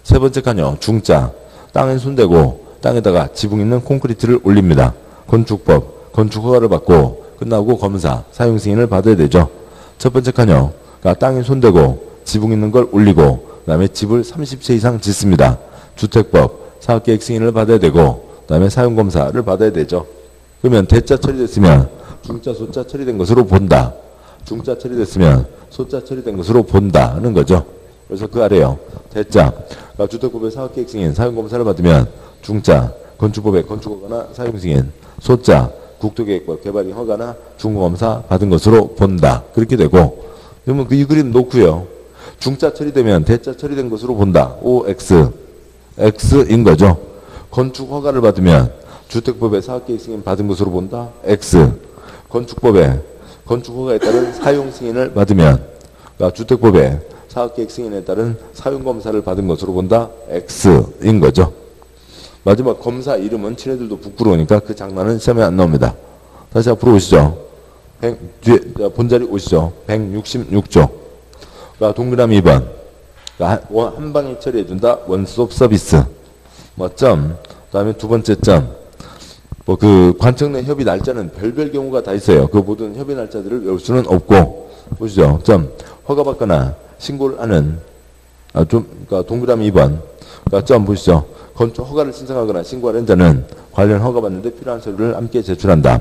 세 번째 칸요. 중자, 땅에 손대고 땅에다가 지붕 있는 콘크리트를 올립니다. 건축법, 건축허가를 받고 끝나고 검사, 사용승인을 받아야 되죠. 첫 번째 칸요. 그러니까 땅에 손대고 지붕 있는 걸 올리고 그 다음에 집을 30채 이상 짓습니다. 주택법, 사업계획 승인을 받아야 되고 그 다음에 사용검사를 받아야 되죠. 그러면 대자 처리됐으면 중자, 소자 처리된 것으로 본다. 중자 처리됐으면 소자 처리된 것으로 본다는 거죠. 그래서 그 아래요. 대자, 그러니까 주택법의 사업계획 승인, 사용검사를 받으면 중자, 건축법의 건축허가나 사용승인, 소자, 국토계획법 개발행위 허가나 중공검사 받은 것으로 본다. 그렇게 되고 그러면 이 그림 놓고요. 중자 처리되면 대자 처리된 것으로 본다. OX, X인 거죠. 건축 허가를 받으면 주택법의 사업계획 승인 받은 것으로 본다. X. 건축법에 건축 허가에 따른 사용 승인을 받으면 그러니까 주택법의 사업계획 승인에 따른 사용 검사를 받은 것으로 본다. X인 거죠. 마지막 검사 이름은 친애들도 부끄러우니까 그 장난은 시험에 안 나옵니다. 다시 앞으로 오시죠. 뒤에 본자리 오시죠. 166조. 그러니까 동그라미 2번. 그러니까 한 방에 처리해준다. 원스톱 서비스. 뭐 점. 그다음에 두 번째 점. 뭐 그 관청 내 협의 날짜는 별별 경우가 다 있어요. 그 모든 협의 날짜들을 외울 수는 없고 보시죠. 점. 허가받거나 신고를 하는 그러니까 동그라미 2번. 그러니까 점 보시죠. 건축 허가를 신청하거나 신고하는 자는 관련 허가받는데 필요한 서류를 함께 제출한다.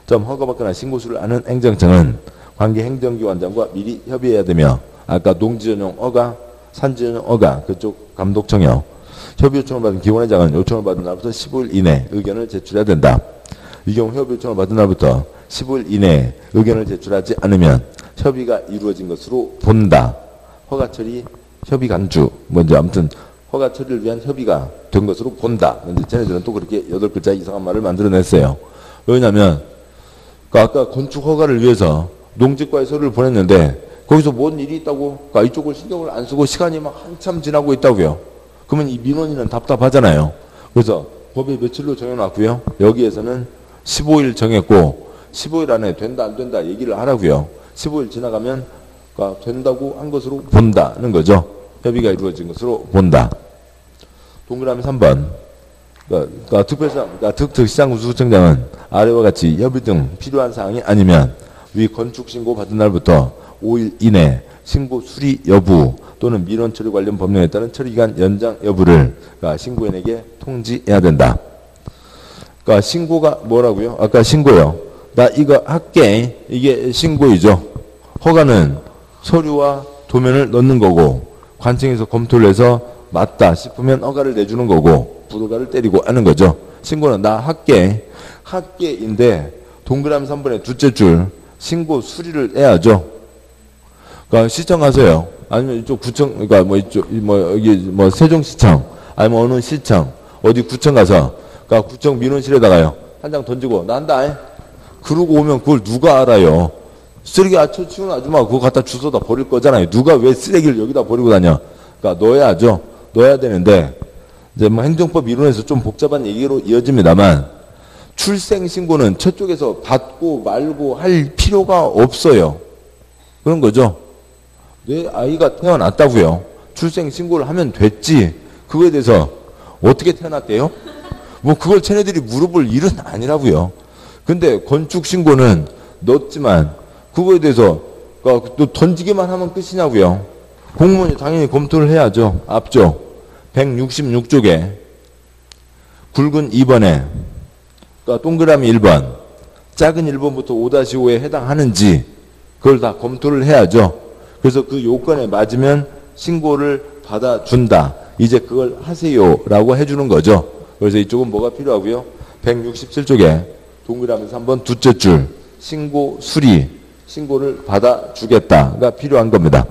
점. 허가받거나 신고수를 하는 행정청은 관계 행정기관장과 미리 협의해야 되며 아까 농지전용 허가, 산지전용 허가 그쪽 감독청이요. 협의 요청을 받은 기관회장은 요청을 받은 날부터 15일 이내 의견을 제출해야 된다. 이 경우 협의 요청을 받은 날부터 15일 이내에 의견을 제출하지 않으면 협의가 이루어진 것으로 본다. 허가 처리, 협의 간주 이제 아무튼 허가 처리를 위한 협의가 된 것으로 본다. 근데 쟤네들은 또 그렇게 8글자 이상한 말을 만들어냈어요. 왜냐하면 아까 건축 허가를 위해서 농지과에 서류를 보냈는데 거기서 뭔 일이 있다고 그러니까 이쪽을 신경을 안 쓰고 시간이 막 한참 지나고 있다고요. 그러면 이 민원인은 답답하잖아요. 그래서 법에 며칠로 정해놨고요. 여기에서는 15일 정했고 15일 안에 된다 안 된다 얘기를 하라고요. 15일 지나가면 그러니까 된다고 한 것으로 본다는 거죠. 협의가 이루어진 것으로 본다. 동그라미 3번. 그러니까 특특시장군수구청장은 아래와 같이 협의 등 필요한 사항이 아니면 위 건축신고 받은 날부터 5일 이내 신고 수리 여부 또는 민원 처리 관련 법령에 따른 처리기간 연장 여부를 그러니까 신고인에게 통지해야 된다. 그러니까 신고가 뭐라고요? 아까 신고요. 나 이거 할게. 이게 신고이죠. 허가는 서류와 도면을 넣는 거고 관청에서 검토를 해서 맞다 싶으면 허가를 내주는 거고 불허가를 때리고 하는 거죠. 신고는 나 할게. 할게인데 동그라미 3번의 둘째 줄 신고 수리를 해야죠. 그러니까 시청 가세요. 아니면 이쪽 구청, 그러니까 뭐 이쪽, 뭐 여기 뭐 세종시청, 아니면 어느 시청, 어디 구청 가서, 그러니까 구청 민원실에다가요. 한 장 던지고, 나 한다. 그러고 오면 그걸 누가 알아요? 쓰레기 치우는 아줌마가 그거 갖다 주워다 버릴 거잖아요. 누가 왜 쓰레기를 여기다 버리고 다녀? 그러니까 넣어야죠. 넣어야 되는데, 이제 뭐 행정법 이론에서 좀 복잡한 얘기로 이어집니다만, 출생신고는 저쪽에서 받고 말고 할 필요가 없어요. 그런 거죠. 내 아이가 태어났다고요. 출생신고를 하면 됐지. 그거에 대해서 어떻게 태어났대요? 뭐 그걸 쟤네들이 물어볼 일은 아니라고요. 근데 건축신고는 넣었지만 그거에 대해서 또 던지기만 하면 끝이냐고요. 공무원이 당연히 검토를 해야죠. 앞쪽 166쪽에 굵은 2번에 그러니까 동그라미 1번 작은 1번부터 5-5에 해당하는지 그걸 다 검토를 해야죠. 그래서 그 요건에 맞으면 신고를 받아준다. 이제 그걸 하세요라고 해주는 거죠. 그래서 이쪽은 뭐가 필요하고요. 167쪽에 동그라미 3번 두째 줄 신고 수리 신고를 받아주겠다가 필요한 겁니다.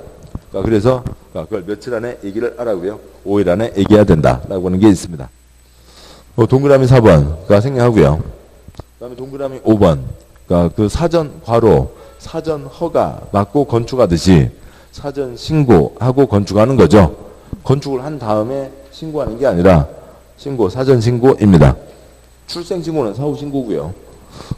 그러니까 그래서 그걸 며칠 안에 얘기를 하라고요. 5일 안에 얘기해야 된다라고 하는 게 있습니다. 동그라미 4번가 생략하고요. 그 다음에 동그라미 5번 그러니까 그 사전 과로 사전 허가 받고 건축하듯이 사전 신고하고 건축하는 거죠. 건축을 한 다음에 신고하는 게 아니라 신고 사전 신고입니다. 출생신고는 사후 신고고요.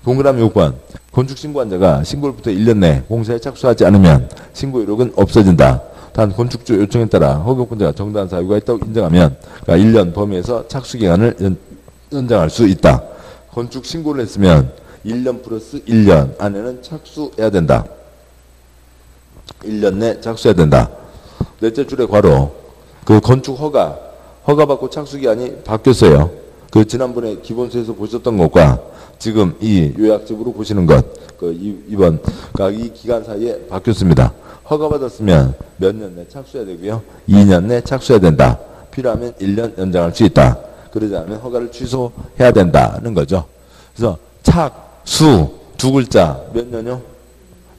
동그라미 6번 건축신고한 자가 신고일부터 1년 내 공사에 착수하지 않으면 신고 이력은 없어진다. 단 건축주 요청에 따라 허가권자가 정당한 사유가 있다고 인정하면 그러니까 1년 범위에서 착수기간을 연장할 수 있다. 건축신고를 했으면 1년 플러스 1년 안에는 착수해야 된다. 1년 내 착수해야 된다. 넷째 줄의 괄호 그 건축 허가받고 착수기한이 바뀌었어요. 그 지난번에 기본서에서 보셨던 것과 지금 이 요약집으로 보시는 것, 이번, 그러니까 이 기간 사이에 바뀌었습니다. 허가받았으면 몇 년 내 착수해야 되고요. 2년 내 착수해야 된다. 필요하면 1년 연장할 수 있다. 그러지 않으면 허가를 취소해야 된다는 거죠. 그래서 착수 두 글자 몇 년요?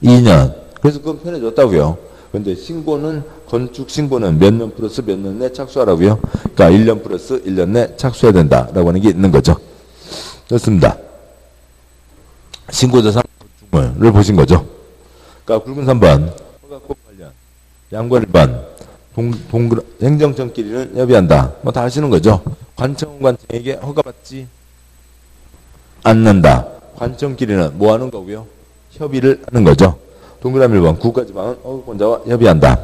2년. 그래서 그건 편해졌다고요. 근데 신고는 건축 신고는 몇 년 플러스 몇 년 내 착수하라고요. 그러니까 1년 플러스 1년 내 착수해야 된다라고 하는 게 있는 거죠. 좋습니다. 신고자 3을 보신 거죠. 그러니까 굵은 3번 허가법 관련 양과 1번 행정청끼리는 협의한다. 뭐 다 아시는 거죠. 관청은 관청에게 허가받지 않는다. 관청끼리는 뭐 하는 거고요? 협의를 하는 거죠. 동그라미 1번 국가지방은 허가권자와 협의한다.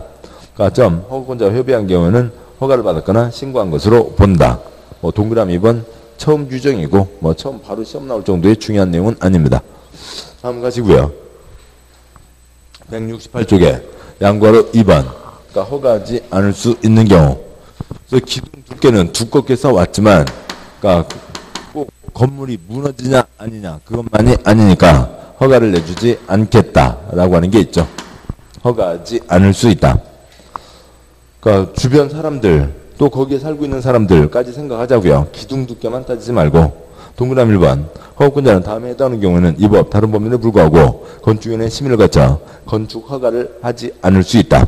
그러니까 허가권자와 협의한 경우는 허가를 받았거나 신고한 것으로 본다. 뭐 동그라미 2번 처음 규정이고 뭐 처음 바로 시험 나올 정도의 중요한 내용은 아닙니다. 다음 가시고요. 168쪽에 양괄호 2번 그러니까 허가하지 않을 수 있는 경우. 그래서 기둥 두께는 두껍게 써왔지만 그러니까 꼭 건물이 무너지냐 아니냐 그것만이 아니니까 허가를 내주지 않겠다라고 하는 게 있죠. 허가하지 않을 수 있다. 그러니까 주변 사람들 또 거기에 살고 있는 사람들까지 생각하자고요. 기둥 두께만 따지지 말고 동그라미 1번 허가권자는 다음에 해당하는 경우에는 이 법 다른 법률에 불구하고 건축위원회 심의를 거쳐 건축 허가를 하지 않을 수 있다.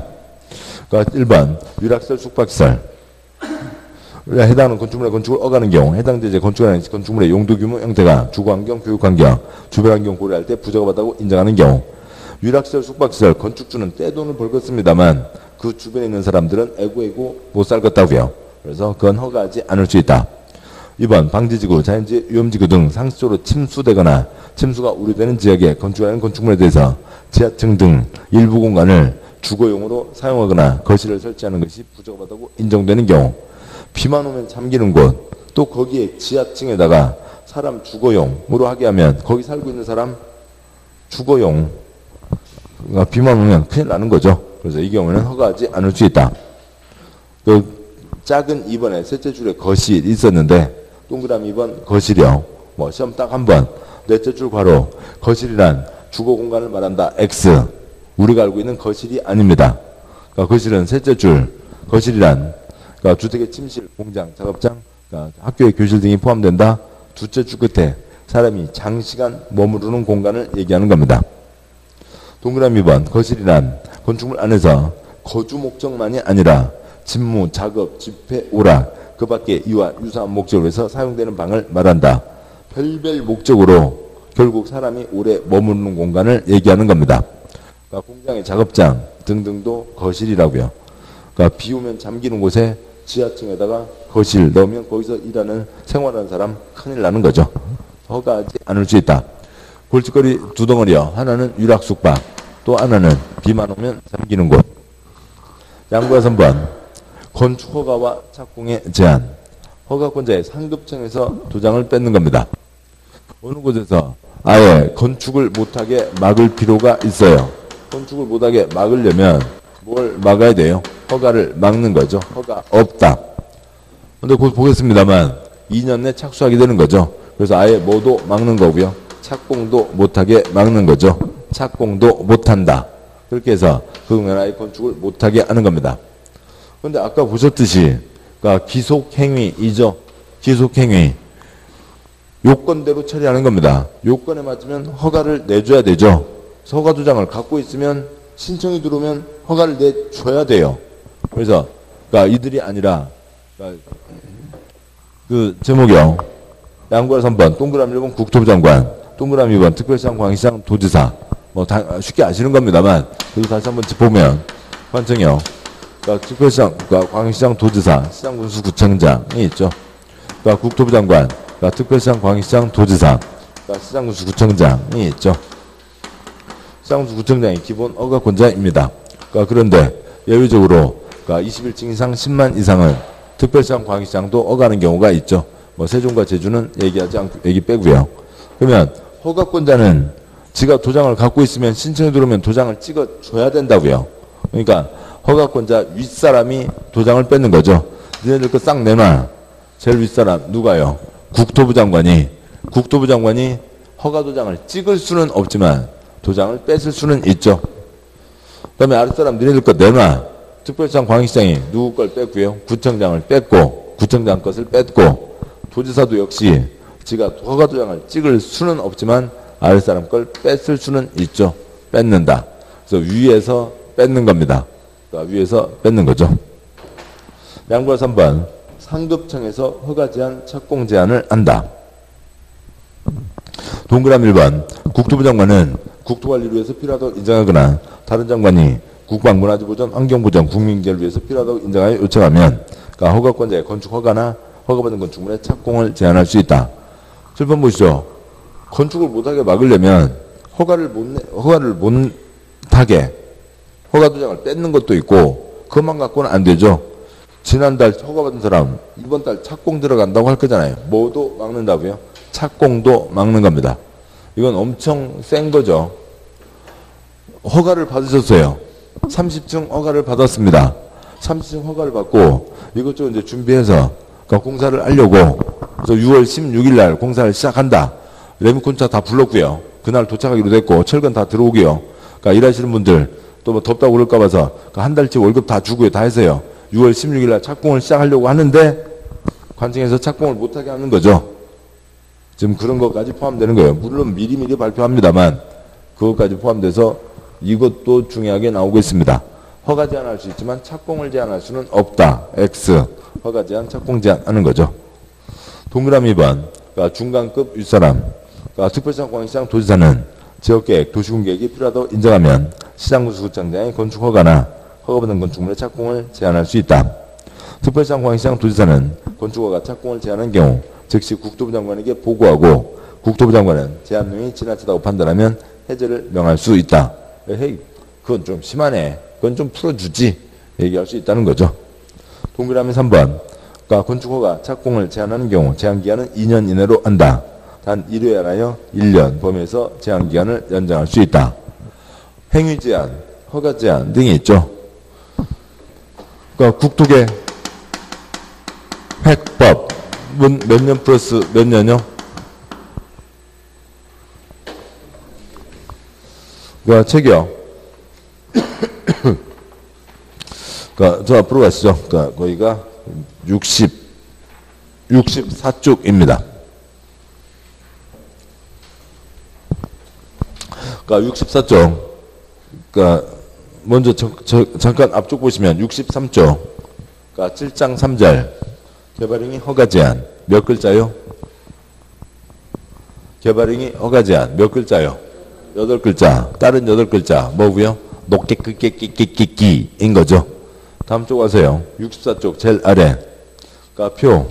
그러니까 1번 유락설 숙박시설 해당하는 건축물의 건축을 어가는 경우 해당 대제 건축하는 건축물의 용도 규모 형태가 주거환경 교육환경 주변환경 고려할 때 부적합하다고 인정하는 경우 유락시설 숙박시설 건축주는 떼돈을 벌겠습니다만 그 주변에 있는 사람들은 애고애고 못 살겠다고요. 그래서 그건 허가하지 않을 수 있다. 2번 방지지구, 자연지구, 위험지구 등 상습적으로 침수되거나 침수가 우려되는 지역에 건축하는 건축물에 대해서 지하층 등 일부 공간을 주거용으로 사용하거나 거실을 설치하는 것이 부적합하다고 인정되는 경우 비만 오면 잠기는 곳 또 거기에 지하층에다가 사람 주거용으로 하게 하면 거기 살고 있는 사람 주거용 그러니까 비만 오면 큰일 나는 거죠. 그래서 이 경우는 허가하지 않을 수 있다. 그 작은 2번에 셋째 줄에 거실이 있었는데 동그라미 2번 거실이요. 뭐 시험 딱 한 번. 넷째 줄 괄호 거실이란 주거 공간을 말한다. X. 우리가 알고 있는 거실이 아닙니다. 그러니까 거실은 셋째 줄 거실이란 그러니까 주택의 침실, 공장, 작업장, 그러니까 학교의 교실 등이 포함된다. 둘째 줄 끝에 사람이 장시간 머무르는 공간을 얘기하는 겁니다. 동그라미 2번 거실이란 건축물 안에서 거주 목적만이 아니라 집무, 작업, 집회, 오락 그 밖에 이와 유사한 목적을 위해서 사용되는 방을 말한다. 별별 목적으로 결국 사람이 오래 머무르는 공간을 얘기하는 겁니다. 그러니까 공장의 작업장 등등도 거실이라고요. 그러니까 비 오면 잠기는 곳에 지하층에다가 거실 넣으면 거기서 일하는 생활하는 사람 큰일 나는 거죠. 허가하지 않을 수 있다. 골칫거리 두 덩어리요. 하나는 유락 숙박, 또 하나는 비만 오면 잠기는 곳. 양과 3번 건축 허가와 착공의 제한. 허가권자의 상급청에서 도장을 뺏는 겁니다. 어느 곳에서 아예 건축을 못하게 막을 필요가 있어요. 건축을 못하게 막으려면 뭘 막아야 돼요? 허가를 막는 거죠. 허가 없다. 근데 곧 보겠습니다만 2년 내 착수하게 되는 거죠. 그래서 아예 뭐도 막는 거고요. 착공도 못하게 막는 거죠. 착공도 못한다. 그렇게 해서 그러면 아예 건축을 못하게 하는 겁니다. 그런데 아까 보셨듯이 그러니까 기속행위이죠. 기속행위. 요건대로 처리하는 겁니다. 요건에 맞으면 허가를 내줘야 되죠. 허가도장을 갖고 있으면 신청이 들어오면 허가를 내줘야 돼요. 그래서 그러니까 이들이 아니라 그러니까 그 제목이요. 양과 3번 동그라미 1번 국토부 장관, 동그라미 2번 특별시장, 광시장, 도지사. 뭐 쉽게 아시는 겁니다만 그리고 다시 한번 짚어보면 관청이요. 그러니까 특별시장, 그러니까 광시장, 도지사, 시장군수구청장이 있죠. 그러니까 국토부 장관, 그러니까 특별시장, 광시장, 도지사, 그러니까 시장군수구청장이 있죠. 시장군수구청장이 기본 허가권자입니다. 그러니까 그런데 예외적으로 그러니까 21층 이상 10만 이상은 특별시장, 광시장도 허가하는 경우가 있죠. 뭐 세종과 제주는 얘기하지 않고 얘기 빼고요. 그러면 허가권자는 지가 도장을 갖고 있으면 신청이 들어오면 도장을 찍어줘야 된다고요. 그러니까 허가권자 윗사람이 도장을 뺏는 거죠. 니네들 거 싹 내놔. 제일 윗사람 누가요? 국토부 장관이 허가도장을 찍을 수는 없지만 도장을 뺏을 수는 있죠. 그 다음에 아랫사람 니네들 거 내놔. 특별시장, 광시장이 누구 걸 뺐고요. 구청장을 뺐고 구청장 것을 뺐고 도지사도 역시 지가 허가도장을 찍을 수는 없지만 아랫사람 걸 뺐을 수는 있죠. 뺏는다. 그래서 위에서 뺏는 겁니다. 그러니까 위에서 뺏는 거죠. 양과 3번 상급청에서 허가 제한, 착공 제한을 한다. 동그라미 1번 국토부 장관은 국토관리를 위해서 필요하다고 인정하거나 다른 장관이 국방문화재보전, 환경보전, 국민경제를 위해서 필요하다고 인정하여 요청하면 그러니까 허가권자의 건축 허가나 허가받은 건축물의 착공을 제한할 수 있다. 7번 보시죠. 건축을 못하게 막으려면 허가를 못하게 허가도장을 뺏는 것도 있고 그것만 갖고는 안 되죠. 지난달 허가받은 사람 이번 달 착공 들어간다고 할 거잖아요. 뭐도 막는다고요? 착공도 막는 겁니다. 이건 엄청 센 거죠. 허가를 받으셨어요. 30층 허가를 받았습니다. 30층 허가를 받고 이것저것 이제 준비해서 그러니까 공사를 하려고 그래서 6월 16일 날 공사를 시작한다. 레미콘차 다 불렀고요. 그날 도착하기로 됐고 철근 다 들어오고요. 그러니까 일하시는 분들 또 뭐 덥다고 그럴까 봐서 한 달치 월급 다 주고요. 다 해서요. 6월 16일 날 착공을 시작하려고 하는데 관청에서 착공을 못하게 하는 거죠. 지금 그런 것까지 포함되는 거예요. 물론 미리미리 발표합니다만 그것까지 포함돼서 이것도 중요하게 나오고 있습니다. 허가 제한할 수 있지만 착공을 제한할 수는 없다. X. 허가 제한, 착공 제한하는 거죠. 동그라미 2번. 그러니까 중간급 윗사람. 그러니까 특별시장, 광시장, 도지사는 지역계획, 도시군계획이 필요하다고 인정하면 시장군수구청장의 건축 허가나 허가받은 건축물의 착공을 제한할 수 있다. 특별시장, 광시장, 도지사는 건축 허가, 착공을 제한한 경우 즉시 국토부 장관에게 보고하고 국토부 장관은 제한명이 지나치다고 판단하면 해제를 명할 수 있다. 헤이, 그건 좀 심하네. 그건 좀 풀어주지. 얘기할 수 있다는 거죠. 동그라미 3번. 그러니까 건축허가 착공을 제한하는 경우 제한기간은 2년 이내로 한다. 단 1회에 하여 1년 범위에서 제한기간을 연장할 수 있다. 행위제한, 허가제한 등이 있죠. 그러니까 국토계 획법은 몇 년 플러스 몇 년요? 그러니까 책이요. 그러니까 저 앞으로 가시죠. 그러니까 거기가 64쪽입니다. 그러니까 64쪽. 그러니까 먼저 잠깐 앞쪽 보시면 63조, 그러니까 7장 3절 개발행위 허가 제한 몇 글자요? 개발행위 허가 제한 몇 글자요? 8글자. 다른 8글자 뭐고요? 높게 크게 끼끼끼끼인 거죠. 다음 쪽 와서요. 64쪽 제일 아래. 그러니까 표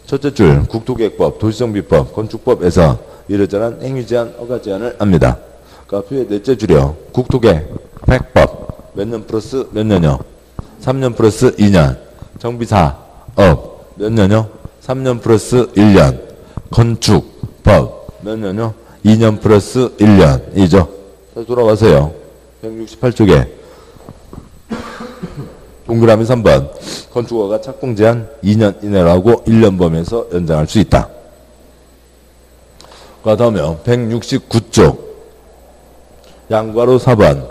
첫째 줄 국토계획법, 도시정비법, 건축법에서 이러저러한 행위 제한, 허가 제한을 합니다. 그러니까 표의 넷째 줄이요. 국토계획법 몇 년 플러스 몇 년요? 3년 플러스 2년. 정비사업 몇 년요? 3년 플러스 1년. 건축법 몇 년요? 2년 플러스 1년이죠. 다시 돌아와서요. 168쪽에 동그라미 3번 건축허가 착공 제한 2년 이내로 하고 1년 범위에서 연장할 수 있다. 그 다음에 169쪽 양괄호 4번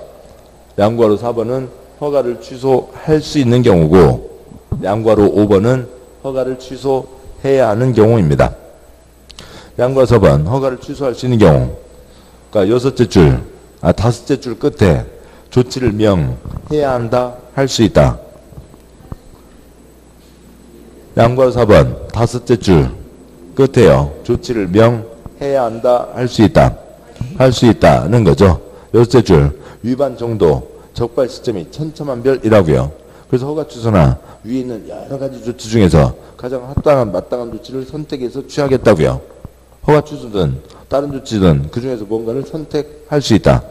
양괄호 4번은 허가를 취소할 수 있는 경우고 양괄호 5번은 허가를 취소해야 하는 경우입니다. 양괄호 4번 허가를 취소할 수 있는 경우 그러니까 다섯째 줄 끝에 조치를 명해야 한다 할 수 있다. 양괄호 4번 다섯째 줄 끝에요. 조치를 명해야 한다 할 수 있다. 할 수 있다는 거죠. 여섯째 줄 위반 정도 적발 시점이 천차만별이라고요. 그래서 허가 취소나 위에 있는 여러 가지 조치 중에서 가장 합당한 마땅한 조치를 선택해서 취하겠다고요. 허가 취소든 다른 조치든 그 중에서 뭔가를 선택할 수 있다.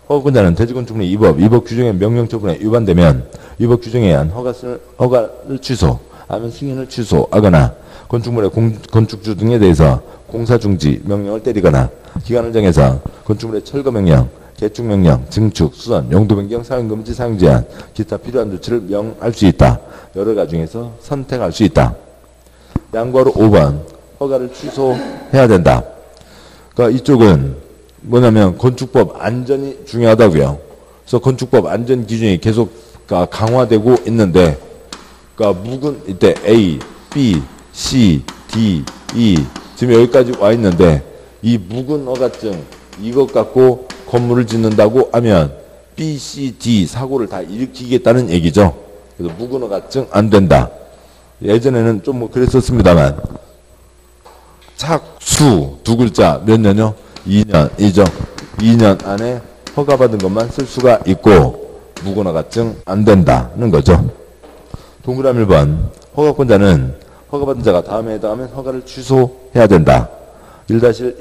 허가권자는 대지건축물이 이법 규정의 명령 처분에 위반되면 이법 규정에 의한 허가를 취소, 아니면 승인을 취소하거나 건축물의 건축주 등에 대해서 공사 중지 명령을 때리거나 기간을 정해서 건축물의 철거 명령, 개축 명령, 증축, 수선, 용도 변경, 사용 금지, 사용 제한, 기타 필요한 조치를 명할 수 있다. 여러 가지 중에서 선택할 수 있다. 양괄호 5번 허가를 취소해야 된다. 그러니까 이쪽은 뭐냐면 건축법 안전이 중요하다고요. 그래서 건축법 안전 기준이 계속 강화되고 있는데, 그러니까 묵은 이때 A, B, C, D, E 지금 여기까지 와 있는데 이 묵은 허가증 이것 갖고 건물을 짓는다고 하면 B, C, D 사고를 다 일으키겠다는 얘기죠. 그래서 묵은 허가증 안 된다. 예전에는 좀 뭐 그랬었습니다만 착수 두 글자 몇 년요? 2년이죠. 2년 안에 허가받은 것만 쓸 수가 있고 묵은 허가증 안 된다는 거죠. 동그라미 1번 허가권자는 허가받은 자가 다음에 해당하면 허가를 취소해야 된다. 1-1,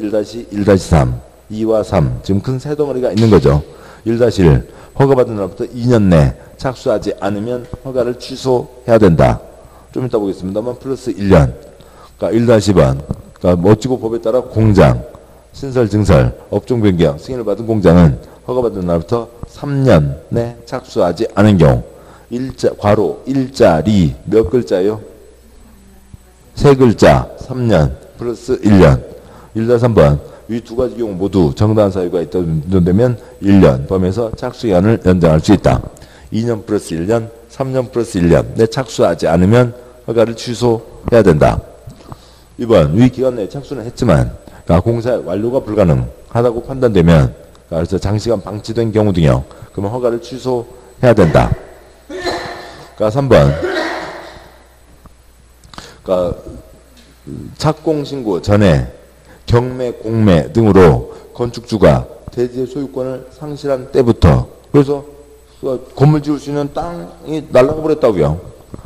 1-1-3 2와 3 지금 큰 세 덩어리가 있는 거죠. 1-1 허가받은 날부터 2년 내 착수하지 않으면 허가를 취소해야 된다. 좀 이따 보겠습니다만 플러스 1년. 그러니까 1-2번 그러니까 멋지고 법에 따라 공장 신설, 증설, 업종 변경, 승인을 받은 공장은 허가받은 날부터 3년 내 착수하지 않은 경우 괄호 1자리 몇 글자요? 3글자 3년 플러스 1년 1-3번 위 두 가지 경우 모두 정당한 사유가 있다면 1년 범위에서 착수기간을 연장할 수 있다. 2년 플러스 1년 3년 플러스 1년 내 착수하지 않으면 허가를 취소해야 된다. 2번 위 기간 내에 착수는 했지만 공사의 완료가 불가능하다고 판단되면 그래서 장시간 방치된 경우 등요. 그러면 허가를 취소해야 된다. 3번 착공 신고 전에 경매, 공매 등으로 건축주가 대지의 소유권을 상실한 때부터 그래서 건물 지을 수 있는 땅이 날아가 버렸다고요.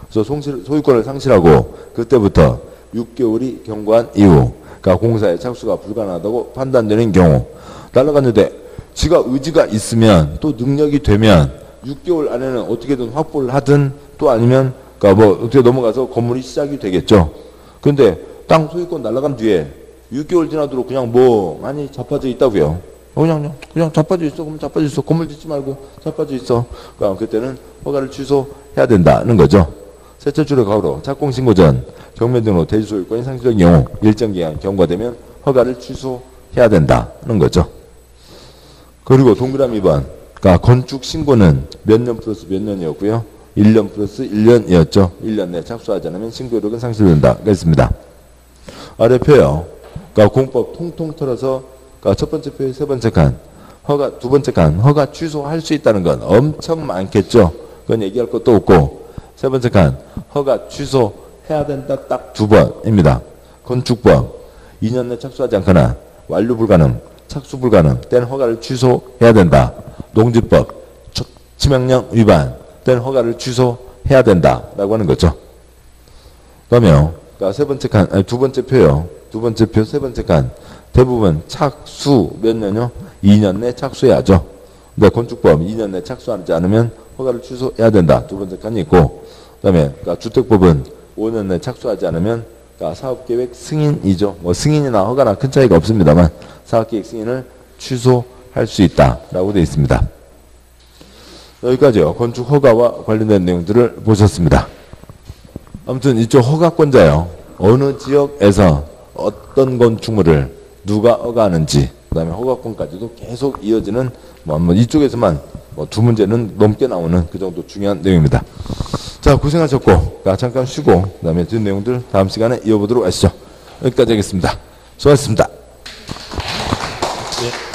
그래서 소유권을 상실하고 그때부터 6개월이 경과한 이후 그러니까 공사의 착수가 불가능하다고 판단되는 경우 날아갔는데 지가 의지가 있으면 또 능력이 되면 6개월 안에는 어떻게든 확보를 하든 또 아니면 그러니까 뭐 어떻게 넘어가서 건물이 시작이 되겠죠. 그런데 땅 소유권 날아간 뒤에 6개월 지나도록 그냥 뭐 많이 자빠져 있다고요. 그냥 자빠져 있어. 그럼 자빠져 있어. 건물 짓지 말고 자빠져 있어. 그러니까 그때는 허가를 취소해야 된다는 거죠. 셋째 줄의 가로 착공 신고 전 경매 등으로 대지 소유권이 상실된 경우 일정 기간 경과되면 허가를 취소해야 된다는 거죠. 그리고 동그라미 2번 그러니까 건축 신고는 몇 년 플러스 몇 년이었고요. 1년 플러스 1년이었죠. 1년 내 착수하지 않으면 신고 효력은 상실된다. 그랬습니다. 아래 표요. 그러니까 공법 통통 털어서 그러니까 첫 번째 표의 세 번째 칸 허가, 두 번째 칸, 허가 취소할 수 있다는 건 엄청 많겠죠. 그건 얘기할 것도 없고. 세 번째 칸, 허가 취소해야 된다 딱 두 번입니다. 건축법, 2년 내 착수하지 않거나 완료 불가능, 착수 불가능 때는 허가를 취소해야 된다. 농지법, 지명령 위반 때는 허가를 취소해야 된다라고 하는 거죠. 그러면 세 번째 칸, 아니 두 번째 표요. 두 번째 표, 세 번째 칸. 대부분 착수 몇 년요? 2년 내 착수해야죠. 근데 건축법 2년 내 착수하지 않으면 허가를 취소해야 된다. 두 번째 칸이 있고, 그다음에 주택법은 5년 내 착수하지 않으면 사업계획 승인이죠. 뭐 승인이나 허가나 큰 차이가 없습니다만 사업계획 승인을 취소할 수 있다라고 되어 있습니다. 여기까지요. 건축 허가와 관련된 내용들을 보셨습니다. 아무튼 이쪽 허가권자요. 어느 지역에서 어떤 건축물을 누가 허가하는지, 그 다음에 허가권까지도 계속 이어지는 이쪽에서만 두 문제는 넘게 나오는 그 정도 중요한 내용입니다. 자, 고생하셨고, 잠깐 쉬고, 그 다음에 뒷 내용들 다음 시간에 이어보도록 하시죠. 여기까지 하겠습니다. 수고하셨습니다. 네.